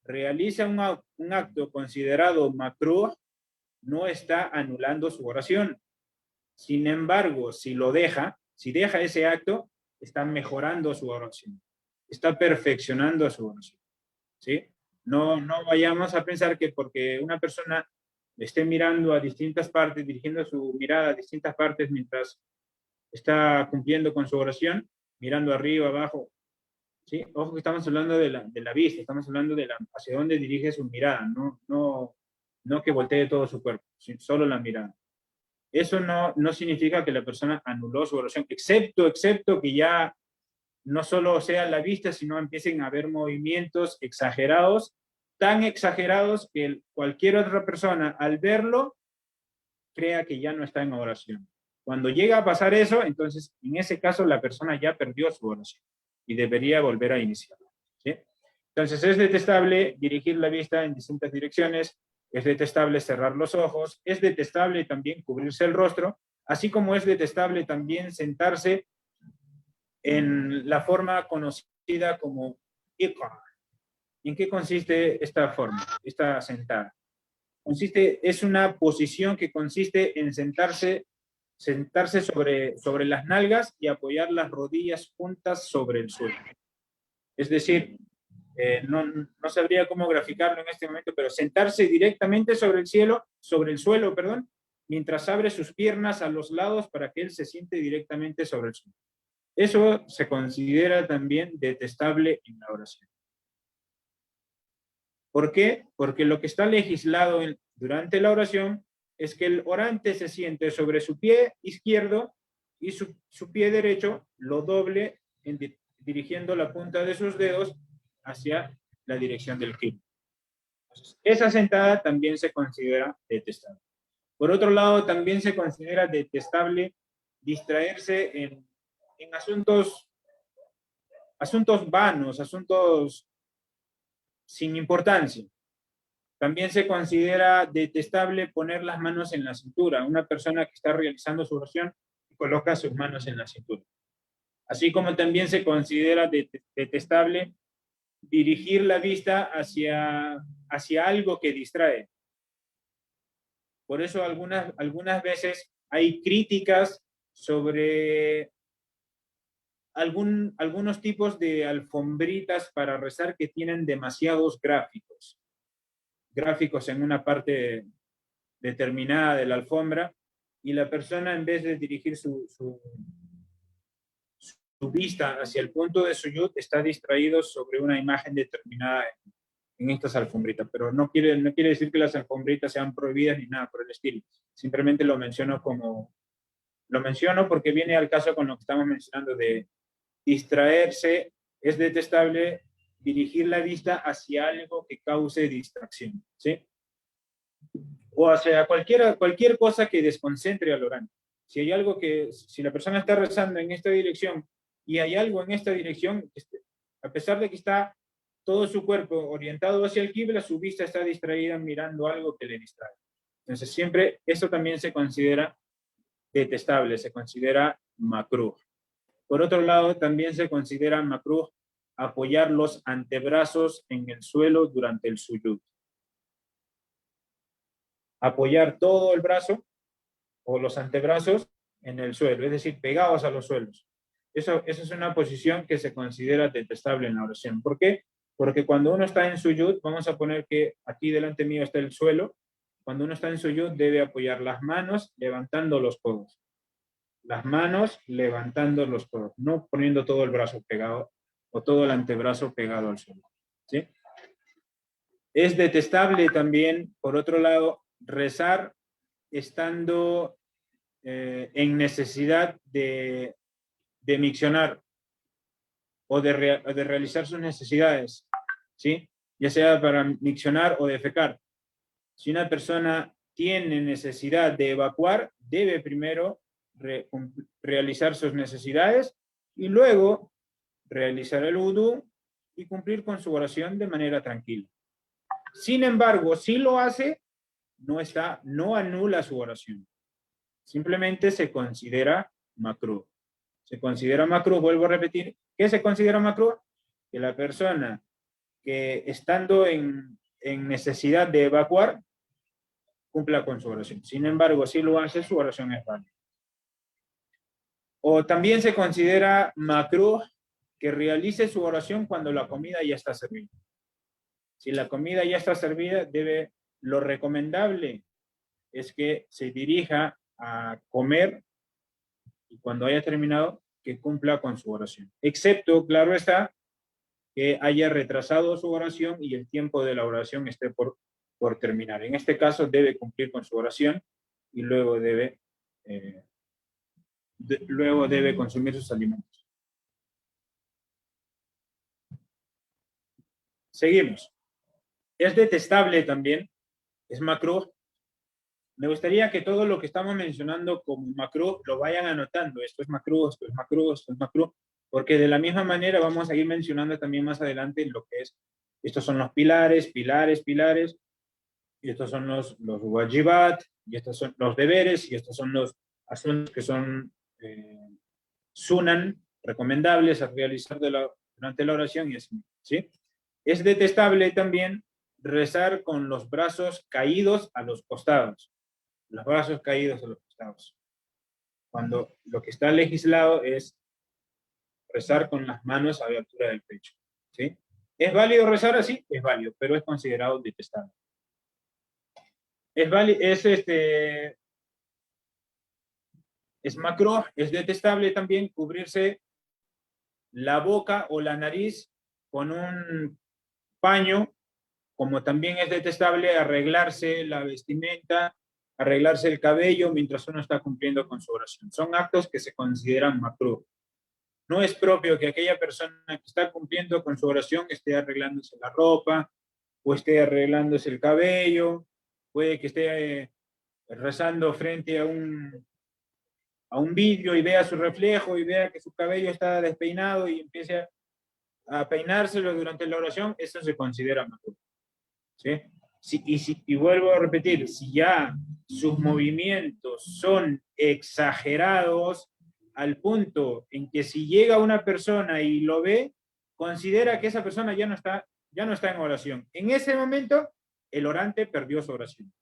realiza un acto considerado makruh, no está anulando su oración. Sin embargo, si deja ese acto, está mejorando su oración, está perfeccionando su oración. ¿Sí? No vayamos a pensar que porque una persona esté mirando a distintas partes, dirigiendo su mirada a distintas partes mientras está cumpliendo con su oración, mirando arriba, abajo. ¿Sí? Ojo que estamos hablando de la vista, estamos hablando de hacia dónde dirige su mirada, no que voltee todo su cuerpo, solo la mirada. Eso no significa que la persona anuló su oración, excepto que ya no solo sea la vista, sino empiecen a haber movimientos exagerados, tan exagerados que cualquier otra persona al verlo crea que ya no está en oración. Cuando llega a pasar eso, entonces en ese caso la persona ya perdió su oración. y debería volver a iniciar. ¿Sí? Entonces es detestable dirigir la vista en distintas direcciones, es detestable cerrar los ojos, es detestable también cubrirse el rostro, así como es detestable también sentarse en la forma conocida como iqa. ¿En qué consiste esta forma, esta sentada? Es una posición que consiste en sentarse sobre las nalgas y apoyar las rodillas juntas sobre el suelo. Es decir, no sabría cómo graficarlo en este momento, pero sentarse directamente sobre el suelo, perdón, mientras abre sus piernas a los lados para que él se siente directamente sobre el suelo. Eso se considera también detestable en la oración. ¿Por qué? Porque lo que está legislado durante la oración es que el orante se siente sobre su pie izquierdo y su pie derecho lo doble dirigiendo la punta de sus dedos hacia la dirección del qibla. Esa sentada también se considera detestable. Por otro lado, también se considera detestable distraerse en asuntos vanos, asuntos sin importancia. También se considera detestable poner las manos en la cintura. Una persona que está realizando su oración coloca sus manos en la cintura. Así como también se considera detestable dirigir la vista hacia algo que distrae. Por eso algunas veces hay críticas sobre algunos tipos de alfombritas para rezar que tienen demasiados gráficos en una parte determinada de la alfombra, y la persona, en vez de dirigir su vista hacia el punto de suyud, está distraído sobre una imagen determinada en estas alfombritas. Pero no quiere decir que las alfombritas sean prohibidas ni nada por el estilo. Simplemente lo menciono porque viene al caso con lo que estamos mencionando de distraerse. Es detestable dirigir la vista hacia algo que cause distracción, ¿sí? O sea, cualquier cosa que desconcentre al orante. Si la persona está rezando en esta dirección y hay algo en esta dirección, a pesar de que está todo su cuerpo orientado hacia el qibla, su vista está distraída mirando algo que le distrae. Entonces siempre esto también se considera detestable, se considera makruh. Por otro lado, también se considera makruh apoyar los antebrazos en el suelo durante el suyud. Apoyar todo el brazo o los antebrazos en el suelo, es decir, pegados a los suelos. Eso es una posición que se considera detestable en la oración. ¿Por qué? Porque cuando uno está en suyud, vamos a poner que aquí delante mío está el suelo, cuando uno está en suyud debe apoyar las manos levantando los codos. Las manos levantando los codos, no poniendo todo el brazo pegado o todo el antebrazo pegado al suelo. ¿Sí? Es detestable también, por otro lado, rezar estando en necesidad de miccionar o de realizar sus necesidades, ¿sí? Ya sea para miccionar o defecar. Si una persona tiene necesidad de evacuar, debe primero realizar sus necesidades y luego realizar el wudú y cumplir con su oración de manera tranquila. Sin embargo, si lo hace, no anula su oración. Simplemente se considera makruh. Se considera makruh, vuelvo a repetir, ¿qué se considera makruh? Que la persona que estando en necesidad de evacuar, cumpla con su oración. Sin embargo, si lo hace, su oración es válida. O también se considera makruh que realice su oración cuando la comida ya está servida. Si la comida ya está servida, lo recomendable es que se dirija a comer y cuando haya terminado, que cumpla con su oración. Excepto, claro está, que haya retrasado su oración y el tiempo de la oración esté por terminar. En este caso, debe cumplir con su oración y luego debe consumir sus alimentos. Seguimos. Es detestable también, es makruh. Me gustaría que todo lo que estamos mencionando como makruh lo vayan anotando. Esto es makruh, esto es makruh, esto es makruh, porque de la misma manera vamos a ir mencionando también más adelante lo que es, estos son los pilares, y estos son los wajibat, y estos son los deberes, y estos son los asuntos que son sunan, recomendables a realizar durante la oración, y así, ¿sí? Es detestable también rezar con los brazos caídos a los costados, los brazos caídos a los costados, cuando lo que está legislado es rezar con las manos a la altura del pecho, ¿sí? ¿Es válido rezar así? Es válido, pero es considerado detestable. Es makruh, es detestable también cubrirse la boca o la nariz con un paño, como también es detestable arreglarse la vestimenta, arreglarse el cabello mientras uno está cumpliendo con su oración. Son actos que se consideran makruh. No es propio que aquella persona que está cumpliendo con su oración esté arreglándose la ropa o esté arreglándose el cabello, puede que esté rezando frente a un vidrio y vea su reflejo y vea que su cabello está despeinado y empiece a peinárselo durante la oración, eso se considera makruh, ¿sí? Y vuelvo a repetir, si ya sus movimientos son exagerados al punto en que si llega una persona y lo ve, considera que esa persona ya no está en oración. En ese momento, el orante perdió su oración.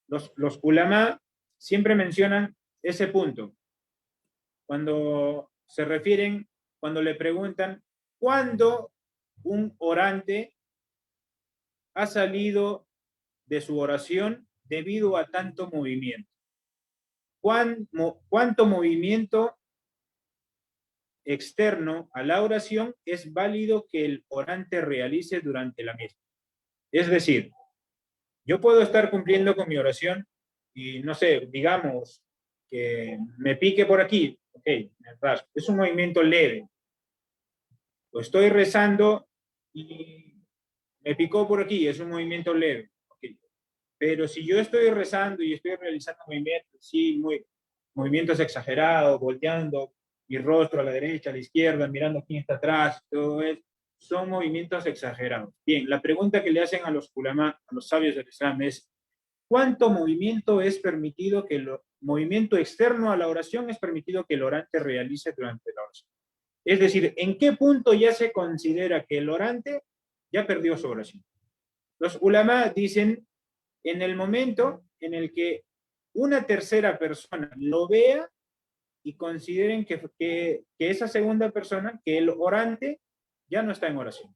Los ulama siempre mencionan ese punto. Cuando se refieren, cuando le preguntan, ¿cuándo un orante ha salido de su oración debido a tanto movimiento? ¿Cuánto movimiento externo a la oración es válido que el orante realice durante la misma? Es decir, yo puedo estar cumpliendo con mi oración y, no sé, digamos que me pique por aquí, ok, me rasco. Es un movimiento leve. O estoy rezando y me picó por aquí, es un movimiento leve. Okay. Pero si yo estoy rezando y estoy realizando movimientos, sí, movimientos exagerados, volteando mi rostro a la derecha, a la izquierda, mirando quién está atrás, todo eso, son movimientos exagerados. Bien, la pregunta que le hacen a los ulama, a los sabios del Islam es, ¿cuánto movimiento es permitido que el movimiento externo a la oración es permitido que el orante realice durante la oración? Es decir, ¿en qué punto ya se considera que el orante ya perdió su oración? Los ulama dicen en el momento en el que una tercera persona lo vea y consideren que esa segunda persona, que el orante, ya no está en oración.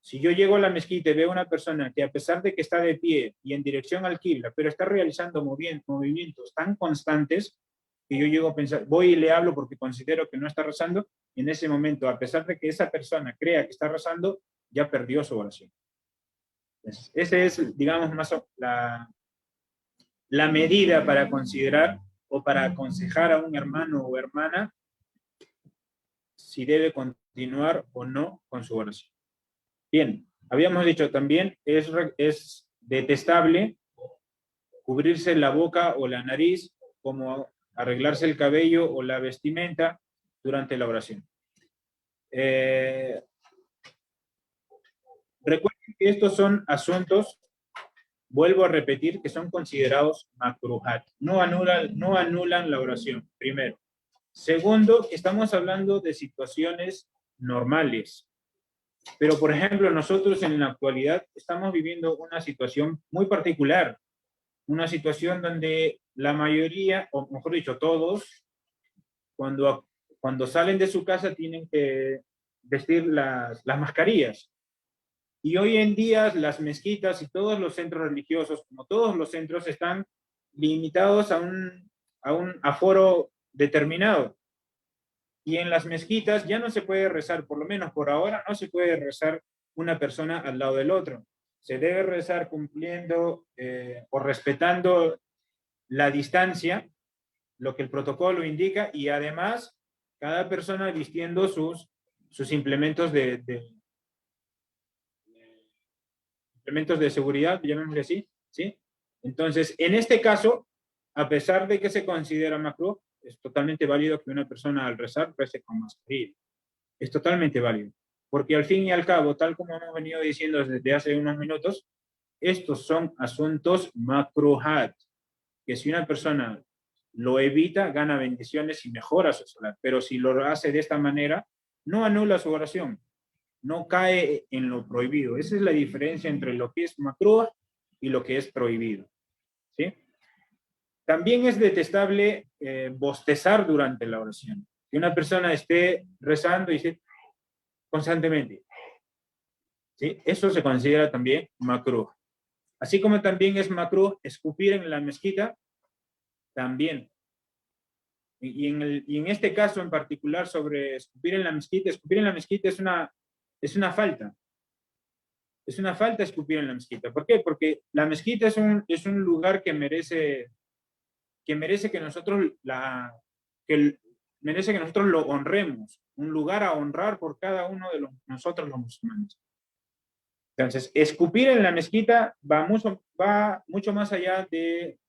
Si yo llego a la mezquita y veo a una persona que a pesar de que está de pie y en dirección al qibla, pero está realizando movimientos tan constantes, que yo llego a pensar, voy y le hablo porque considero que no está rezando, y en ese momento, a pesar de que esa persona crea que está rezando, ya perdió su oración. Esa es, digamos, más la medida para considerar o para aconsejar a un hermano o hermana si debe continuar o no con su oración. Bien, habíamos dicho también, es detestable cubrirse la boca o la nariz, como arreglarse el cabello o la vestimenta durante la oración. Recuerden que estos son asuntos, vuelvo a repetir, que son considerados makruhat. No anulan la oración, primero. Segundo, estamos hablando de situaciones normales. Pero, por ejemplo, nosotros en la actualidad estamos viviendo una situación muy particular, una situación donde la mayoría, o mejor dicho, todos, cuando salen de su casa tienen que vestir las mascarillas. Y hoy en día las mezquitas y todos los centros religiosos, como todos los centros, están limitados a un aforo determinado. Y en las mezquitas ya no se puede rezar, por lo menos por ahora, no se puede rezar una persona al lado del otro. Se debe rezar cumpliendo o respetando la distancia, lo que el protocolo indica, y además cada persona vistiendo sus implementos implementos de seguridad, llamémosle así, ¿sí? Entonces, en este caso, a pesar de que se considera makruh, Es totalmente válido que una persona al rezar rece con mascarilla. Es totalmente válido. Porque al fin y al cabo, tal como hemos venido diciendo desde hace unos minutos, estos son asuntos makruhat, que si una persona lo evita, gana bendiciones y mejora su salat. Pero si lo hace de esta manera, no anula su oración, no cae en lo prohibido. Esa es la diferencia entre lo que es makruh y lo que es prohibido, ¿sí? También es detestable bostezar durante la oración. Que una persona esté rezando y dice constantemente, ¿sí? Eso se considera también makruh. Así como también es makruh escupir en la mezquita, también. Y en este caso en particular sobre escupir en la mezquita es una falta. Es una falta escupir en la mezquita. ¿Por qué? Porque la mezquita es un lugar que merece que nosotros merece que nosotros lo honremos, un lugar a honrar por cada uno de nosotros los musulmanes. Entonces, escupir en la mezquita va mucho más allá de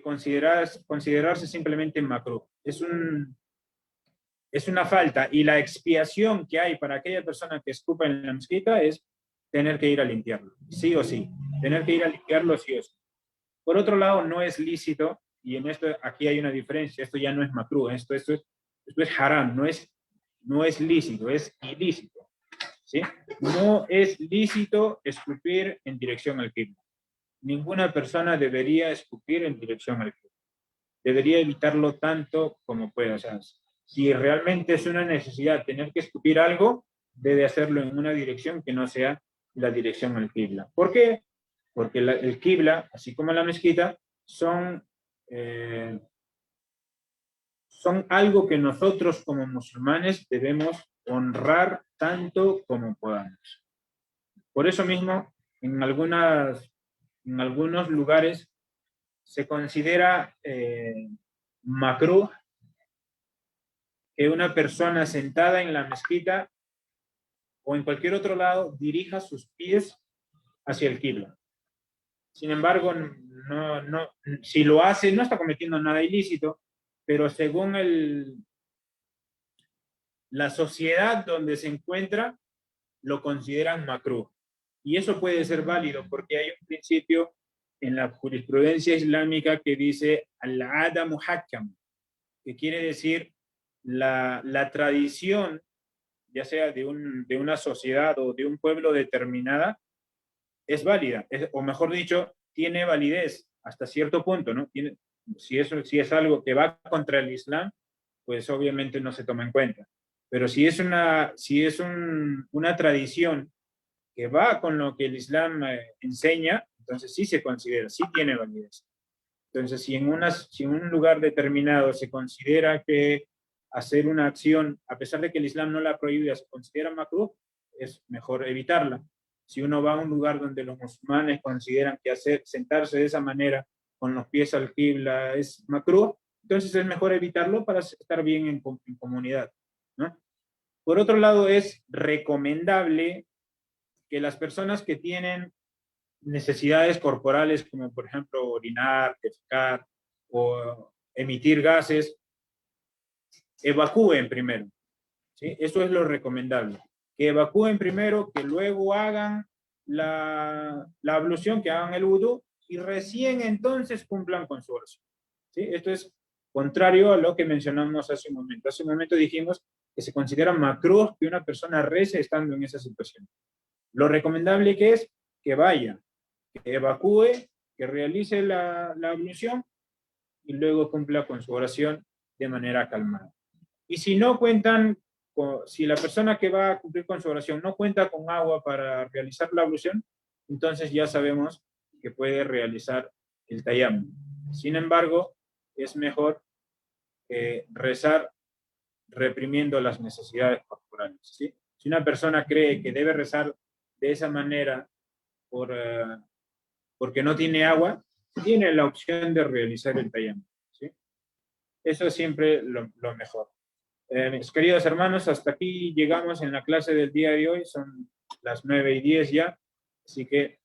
considerarse simplemente makruh. Es una falta, y la expiación que hay para aquella persona que escupa en la mezquita es tener que ir a limpiarlo, sí o sí, tener que ir a limpiarlo sí o sí. Por otro lado, no es lícito, y en esto aquí hay una diferencia, esto ya no es makruh, esto es haram, no es lícito, es ilícito, ¿sí? No es lícito escupir en dirección al qibla. Ninguna persona debería escupir en dirección al qibla. Debería evitarlo tanto como pueda. O sea, si realmente es una necesidad tener que escupir algo, debe hacerlo en una dirección que no sea la dirección al qibla. ¿Por qué? Porque el qibla, así como la mezquita, son algo que nosotros como musulmanes debemos honrar tanto como podamos. Por eso mismo, en algunos lugares se considera makruh que una persona sentada en la mezquita o en cualquier otro lado dirija sus pies hacia el qibla. Sin embargo, si lo hace, no está cometiendo nada ilícito, pero según la sociedad donde se encuentra, lo consideran makruh. Y eso puede ser válido porque hay un principio en la jurisprudencia islámica que dice al-ada muhakkam, que quiere decir la tradición, ya sea de una sociedad o de un pueblo determinada, es válida, o mejor dicho, tiene validez hasta cierto punto, ¿no? Si es algo que va contra el Islam, pues obviamente no se toma en cuenta. Pero si es una tradición que va con lo que el Islam enseña, entonces sí se considera, sí tiene validez. Entonces, si en un lugar determinado se considera que hacer una acción, a pesar de que el Islam no la prohíbe, se considera makruh, es mejor evitarla. Si uno va a un lugar donde los musulmanes consideran que sentarse de esa manera, con los pies al qibla, es makruh, entonces es mejor evitarlo para estar bien en comunidad, ¿no? Por otro lado, es recomendable que las personas que tienen necesidades corporales, como por ejemplo orinar, defecar o emitir gases, evacúen primero, ¿sí? Eso es lo recomendable. Que evacúen primero, que luego hagan la ablución, que hagan el vudú, y recién entonces cumplan con su oración, ¿sí? Esto es contrario a lo que mencionamos hace un momento. Hace un momento dijimos que se considera makruh que una persona rece estando en esa situación. Lo recomendable que es que vaya, que evacúe, que realice la ablución y luego cumpla con su oración de manera calmada. Y si no cuentan, si la persona que va a cumplir con su oración no cuenta con agua para realizar la ablución, entonces ya sabemos que puede realizar el tayammum. Sin embargo, es mejor rezar reprimiendo las necesidades corporales, ¿sí? Si una persona cree que debe rezar de esa manera porque no tiene agua, tiene la opción de realizar el tayammum, ¿sí? Eso es siempre lo mejor. Mis queridos hermanos, hasta aquí llegamos en la clase del día de hoy, son las 9:10 ya, así que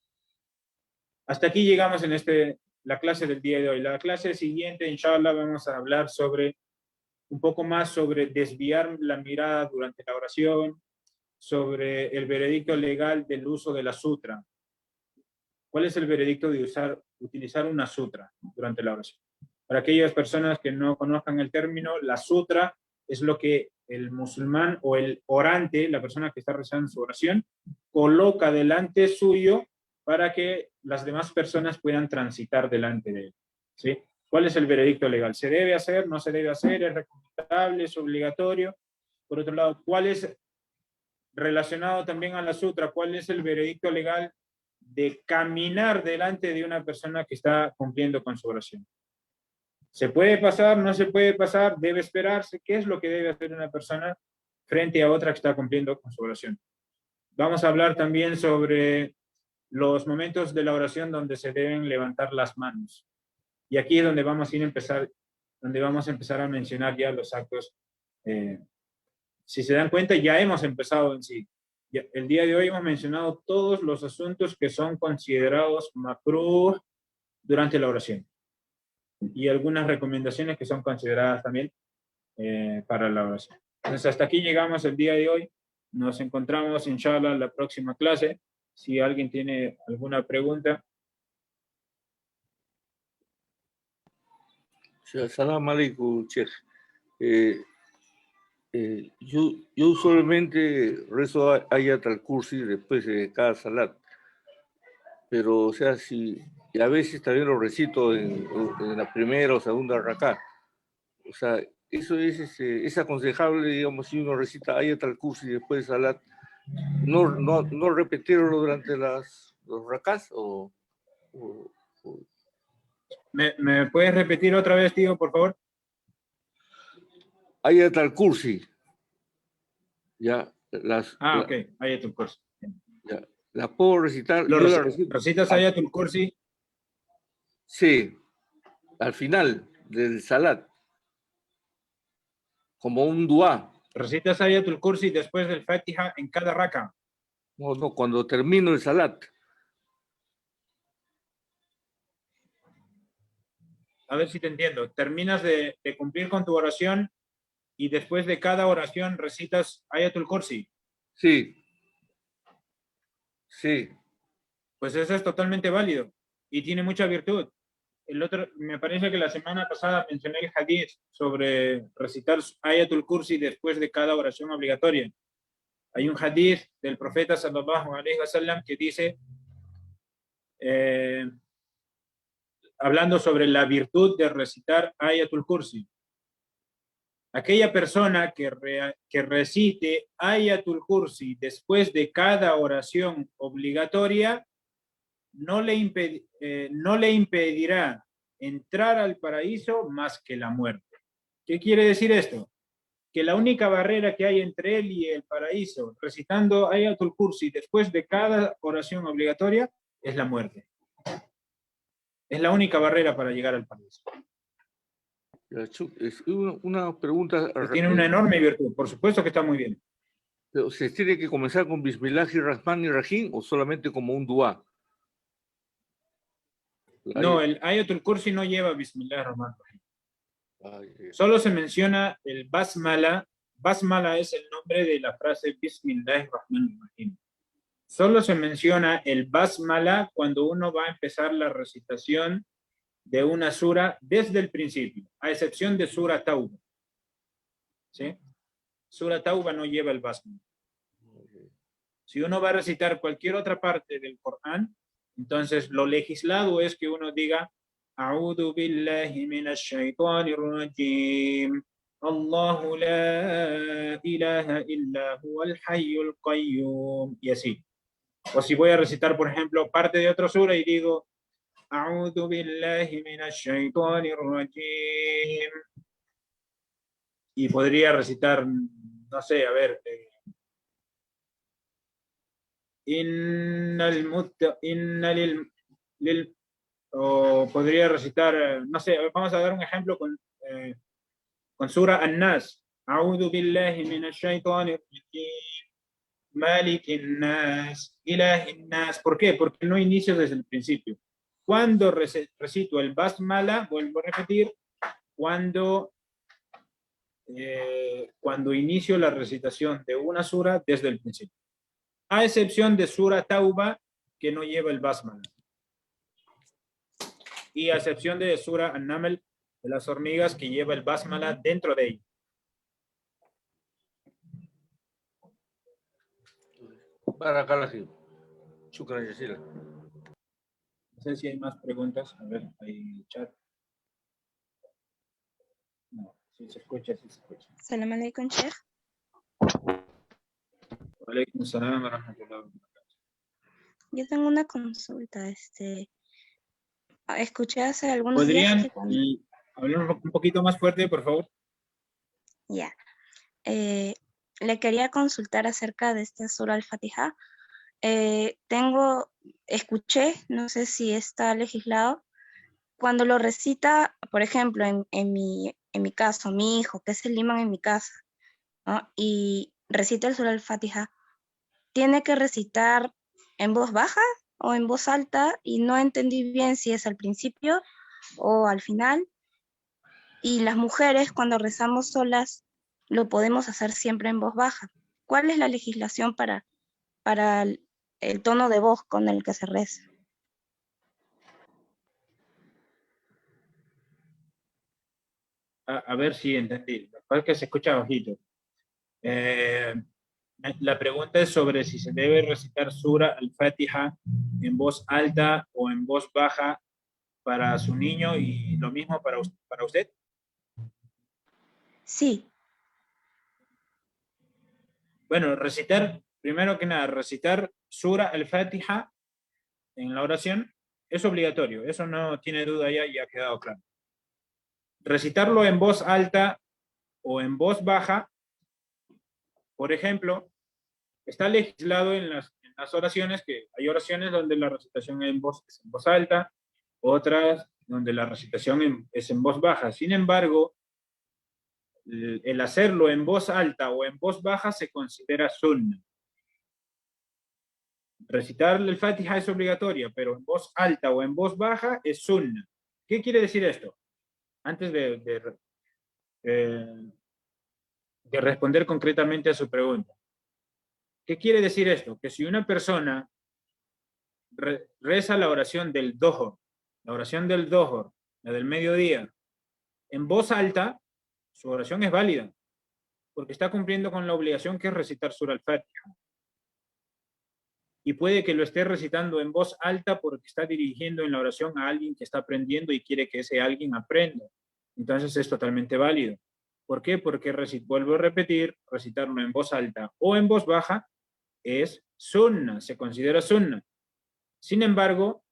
hasta aquí llegamos en la clase del día de hoy. La clase siguiente, inshallah, vamos a hablar sobre un poco más sobre desviar la mirada durante la oración, sobre el veredicto legal del uso de la sutra. ¿Cuál es el veredicto de utilizar una sutra durante la oración? Para aquellas personas que no conozcan el término, la sutra es lo que el musulmán o el orante, la persona que está rezando su oración, coloca delante suyo para que las demás personas puedan transitar delante de él. ¿Sí? ¿Cuál es el veredicto legal? ¿Se debe hacer? ¿No se debe hacer? ¿Es recomendable? ¿Es obligatorio? Por otro lado, ¿cuál es, relacionado también a la sutra, cuál es el veredicto legal de caminar delante de una persona que está cumpliendo con su oración? ¿Se puede pasar? ¿No se puede pasar? ¿Debe esperarse? ¿Qué es lo que debe hacer una persona frente a otra que está cumpliendo con su oración? Vamos a hablar también sobre los momentos de la oración donde se deben levantar las manos. Y aquí es donde vamos a empezar a mencionar ya los actos. Si se dan cuenta, ya hemos empezado en sí. El día de hoy hemos mencionado todos los asuntos que son considerados makruh durante la oración. Y algunas recomendaciones que son consideradas también para la oración. Entonces, hasta aquí llegamos el día de hoy. Nos encontramos, inshallah, en la próxima clase. Si alguien tiene alguna pregunta. Salam alaikum, Sheikh. Yo usualmente rezo Ayat al-Kursi después de cada salat, pero o sea, y a veces también lo recito en la primera o segunda raká. O sea, eso es aconsejable, digamos, si uno recita Ayat al-Kursi después de salat, no repetirlo durante los rakás o ¿Me puedes repetir otra vez, tío, por favor? Ayat al-Kursi. Ya, ok, Ayatul Kursi. Ya, la puedo recitar. Yo la recito. ¿Recitas Ayatul Kursi? Sí, al final del salat, como un duá. ¿Recitas Ayatul Kursi después del Fatiha en cada raka? No, cuando termino el salat. A ver si te entiendo. Terminas de cumplir con tu oración y después de cada oración recitas Ayatul Kursi. Sí. Sí. Pues eso es totalmente válido y tiene mucha virtud. Me parece que la semana pasada mencioné el hadith sobre recitar Ayatul Kursi después de cada oración obligatoria. Hay un hadith del profeta sallallahu alaihi wasallam que dice, hablando sobre la virtud de recitar Ayatul Kursi. Aquella persona que recite Ayatul Kursi después de cada oración obligatoria no le impedirá entrar al paraíso más que la muerte. ¿Qué quiere decir esto? Que la única barrera que hay entre él y el paraíso, recitando Ayatul Kursi después de cada oración obligatoria, es la muerte. Es la única barrera para llegar al paraíso. Es una pregunta. Tiene una enorme virtud, por supuesto que está muy bien. Pero ¿se tiene que comenzar con Bismillahirrahmanirrahim o solamente como un duá? No, el Ayatul Kursi no lleva Bismillahirrahmanirrahim. Solo se menciona el Basmala. Basmala es el nombre de la frase Bismillahirrahmanirrahim. Solo se menciona el Basmala cuando uno va a empezar la recitación de una sura desde el principio, a excepción de Sura Tauba. ¿Sí? Sura Tauba no lleva el Basmala. Si uno va a recitar cualquier otra parte del Corán, entonces lo legislado es que uno diga A'udhu billahi minash shaitanir rajim. Allahu la ilaha illa huwal hayyul qayyum. Y así. O si voy a recitar, por ejemplo, parte de otra sura y digo A'udhu billahi minash shaitanir rajim. Y podría recitar, no sé, a ver, o podría recitar, no sé, vamos a dar un ejemplo con Sura An-Nas. A'udhu billahi minash shaitanir rajim. Malikin Nas, Ilahin Nas. ¿Por qué? Porque no inicio desde el principio. Cuando recito el Basmala, vuelvo a repetir, cuando cuando inicio la recitación de una sura desde el principio. A excepción de sura Tauba, que no lleva el basmala. Y a excepción de sura An-Naml, de las hormigas, que lleva el basmala dentro de ella. Barakallahu. Shukran jazilan. No sé si hay más preguntas. A ver, hay chat. No, si se escucha, si se escucha. Salam alaikum, Sheikh. Alaikum salam wa rahmatullahi wa barakatuh. Yo tengo una consulta. Escuché hace algunos días ¿Podrían que cuando... hablar un poquito más fuerte, por favor? Ya. Le quería consultar acerca de esta sura al-Fatiha. Escuché, no sé si está legislado, cuando lo recita, por ejemplo, en mi caso, mi hijo, que es el imán en mi casa, ¿no? Y recita el sura al-Fatiha, ¿tiene que recitar en voz baja o en voz alta? Y no entendí bien si es al principio o al final. Y las mujeres, cuando rezamos solas, lo podemos hacer siempre en voz baja. ¿Cuál es la legislación para el tono de voz con el que se reza? A ver si entendí. Lo que pasa es que se escucha bajito. La pregunta es sobre si se debe recitar sura al-Fatiha en voz alta o en voz baja para su niño, y lo mismo para usted. Sí, Bueno, primero que nada, recitar sura al-Fatiha en la oración es obligatorio. Eso no tiene duda, ya ha quedado claro. Recitarlo en voz alta o en voz baja, por ejemplo, está legislado en las oraciones, que hay oraciones donde la recitación es en voz alta, otras donde la recitación es en voz baja. Sin embargo, el hacerlo en voz alta o en voz baja se considera sunna. Recitar el Fatiha es obligatoria, pero en voz alta o en voz baja es sunna. ¿Qué quiere decir esto? Antes de responder concretamente a su pregunta. ¿Qué quiere decir esto? Que si una persona reza la oración del Dohor, la del mediodía, en voz alta, su oración es válida, porque está cumpliendo con la obligación que es recitar Sura al-Fatiha. Y puede que lo esté recitando en voz alta porque está dirigiendo en la oración a alguien que está aprendiendo y quiere que ese alguien aprenda. Entonces es totalmente válido. ¿Por qué? Porque, vuelvo a repetir, recitarlo en voz alta o en voz baja es sunna, se considera sunna. Sin embargo,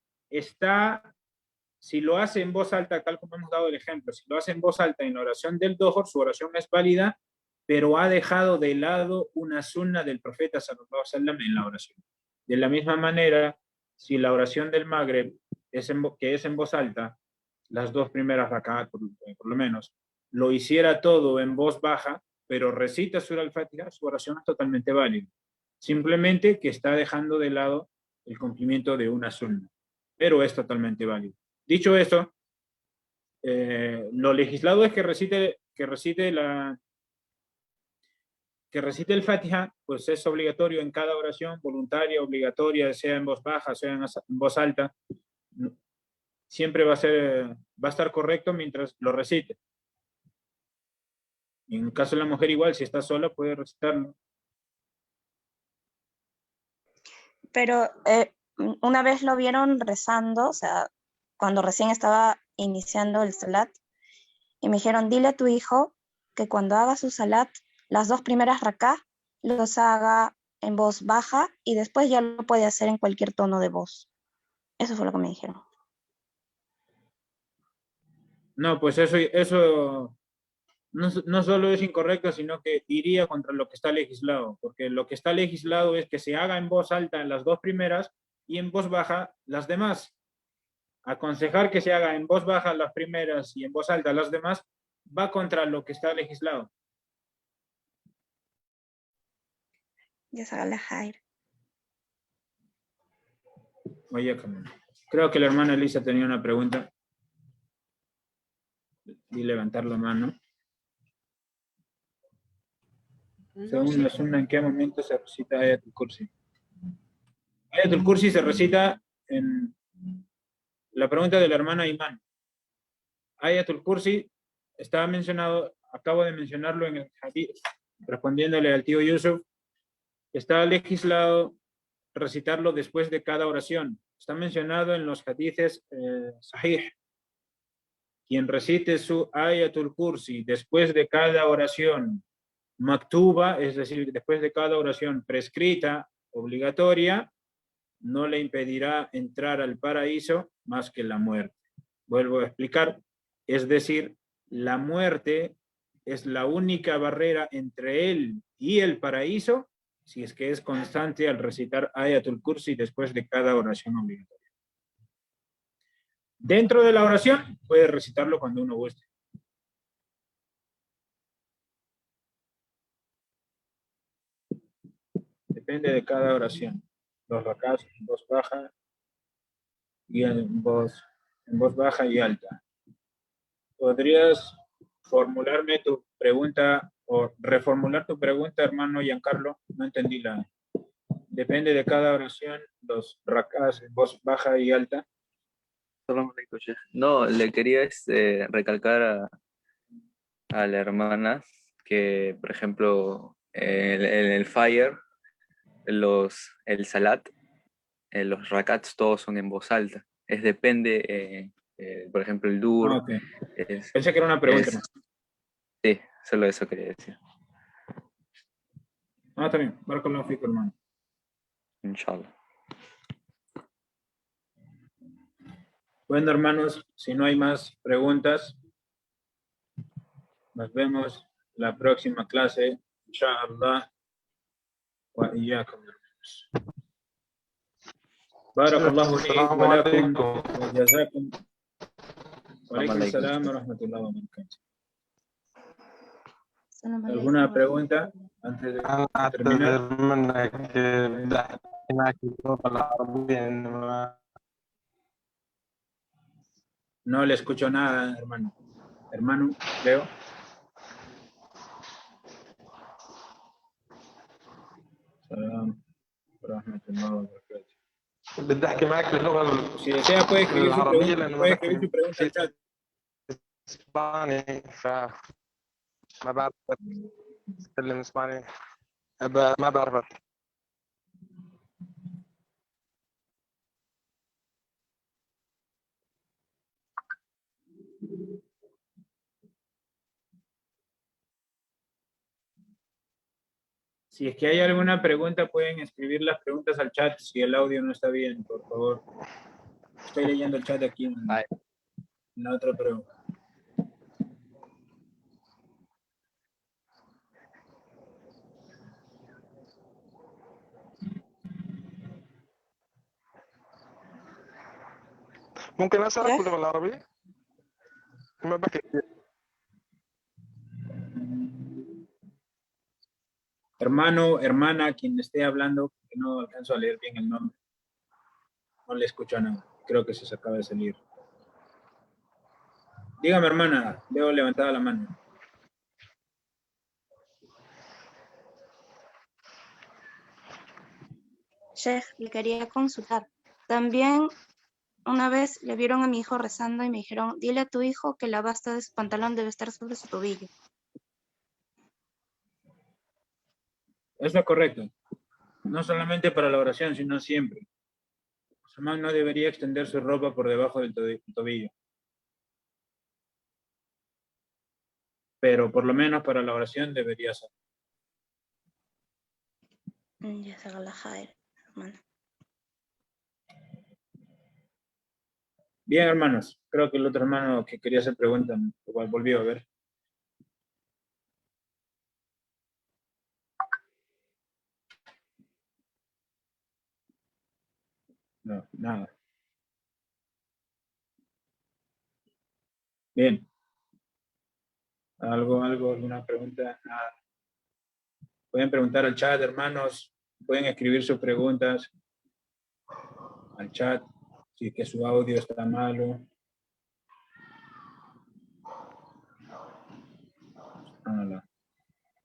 si lo hace en voz alta, tal como hemos dado el ejemplo, si lo hace en voz alta en la oración del Dohor, su oración es válida, pero ha dejado de lado una sunna del profeta sallallahu alaihi wasallam en la oración. De la misma manera, si la oración del Magreb que es en voz alta, las dos primeras rakat, por lo menos, lo hiciera todo en voz baja, pero recita Sura al-Fatiha, su oración es totalmente válida. Simplemente que está dejando de lado el cumplimiento de una sunna, pero es totalmente válido. Dicho esto, lo legislado es que recite el Fatiha, pues es obligatorio en cada oración, voluntaria, obligatoria, sea en voz baja, sea en voz alta. Siempre va a estar correcto mientras lo recite. En el caso de la mujer igual, si está sola puede recitarlo. pero una vez lo vieron rezando, o sea, cuando recién estaba iniciando el salat, y me dijeron, dile a tu hijo que cuando haga su salat, las dos primeras raká los haga en voz baja y después ya lo puede hacer en cualquier tono de voz. Eso fue lo que me dijeron. No, pues eso no solo es incorrecto, sino que iría contra lo que está legislado, porque lo que está legislado es que se haga en voz alta en las dos primeras y en voz baja las demás. Aconsejar que se haga en voz baja las primeras y en voz alta las demás va contra lo que está legislado. Jazakallah khair. Oye, creo que la hermana Elisa tenía una pregunta. Y levantar la mano. Según la sunna, ¿en qué momento se recita Ayatul Kursi? Ayatul Kursi se recita en la pregunta de la hermana Imán. Ayatul Kursi estaba mencionado, acabo de mencionarlo en el hadith, respondiéndole al tío Yusuf, está legislado recitarlo después de cada oración. Está mencionado en los hadithes sahih. Quien recite su Ayatul Kursi después de cada oración maktuba, es decir, después de cada oración prescrita, obligatoria, no le impedirá entrar al paraíso más que la muerte. Vuelvo a explicar, es decir, la muerte es la única barrera entre él y el paraíso, si es que es constante al recitar Ayatul Kursi después de cada oración obligatoria. Dentro de la oración, puede recitarlo cuando uno guste. Depende de cada oración. Los rakats en voz baja y en voz baja y alta. ¿Podrías formularme tu pregunta o reformular tu pregunta, hermano Giancarlo? No entendí la. Depende de cada oración, los rakats en voz baja y alta. No, le quería recalcar a la hermana que, por ejemplo, en el Fire, el Salat, los Rakats todos son en voz alta. Depende, por ejemplo, el Dur. Okay. Pensé que era una pregunta. Sí, solo eso quería decir. También, barakallahu fikum, hermano. Inshallah. Bueno, hermanos, si no hay más preguntas, nos vemos la próxima clase, inshallah. Wa iyyakum. Barakallahu fiikum wa lakum wa jazakum. Wa alaikum assalam wa rahmatullahi wa barakatuh. ¿Alguna pregunta antes de terminar? No le escucho nada, hermano. Hermano, Leo. Salam wa rahmatullahi wa barakatuh. Si desea puede escribir su pregunta al chat. اسباني ما بعرف اتكلم اسباني ما بعرف. Si es que hay alguna pregunta, pueden escribir las preguntas al chat si el audio no está bien, por favor. Estoy leyendo el chat aquí en la otra pregunta. ممكن أسألك باللغة العربية؟ ما بحكي كثير. Hermano, hermana, quien esté hablando, que no alcanzo a leer bien el nombre. No le escucho nada. Creo que se acaba de salir. Dígame, hermana. Veo levantada la mano. Sheikh, le quería consultar. También una vez le vieron a mi hijo rezando y me dijeron, dile a tu hijo que la basta de su pantalón debe estar sobre su tobillo. Eso es correcto. No solamente para la oración, sino siempre. El musulmán no debería extender su ropa por debajo del tobillo. Pero por lo menos para la oración debería ser. Ya se haga la jair, hermano. Bien, hermanos. Creo que el otro hermano que quería hacer preguntas, igual volvió a ver. No, nada. Bien. ¿Alguna pregunta? Nada. Pueden preguntar al chat, hermanos. Pueden escribir sus preguntas al chat. Si es que su audio está malo.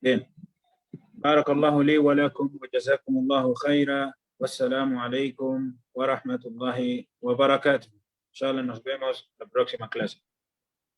Bien. بارك الله لي ولكم وجزاكم الله خيرا والسلام عليكم ورحمة الله وبركاته. Inshallah nos vemos la próxima clase.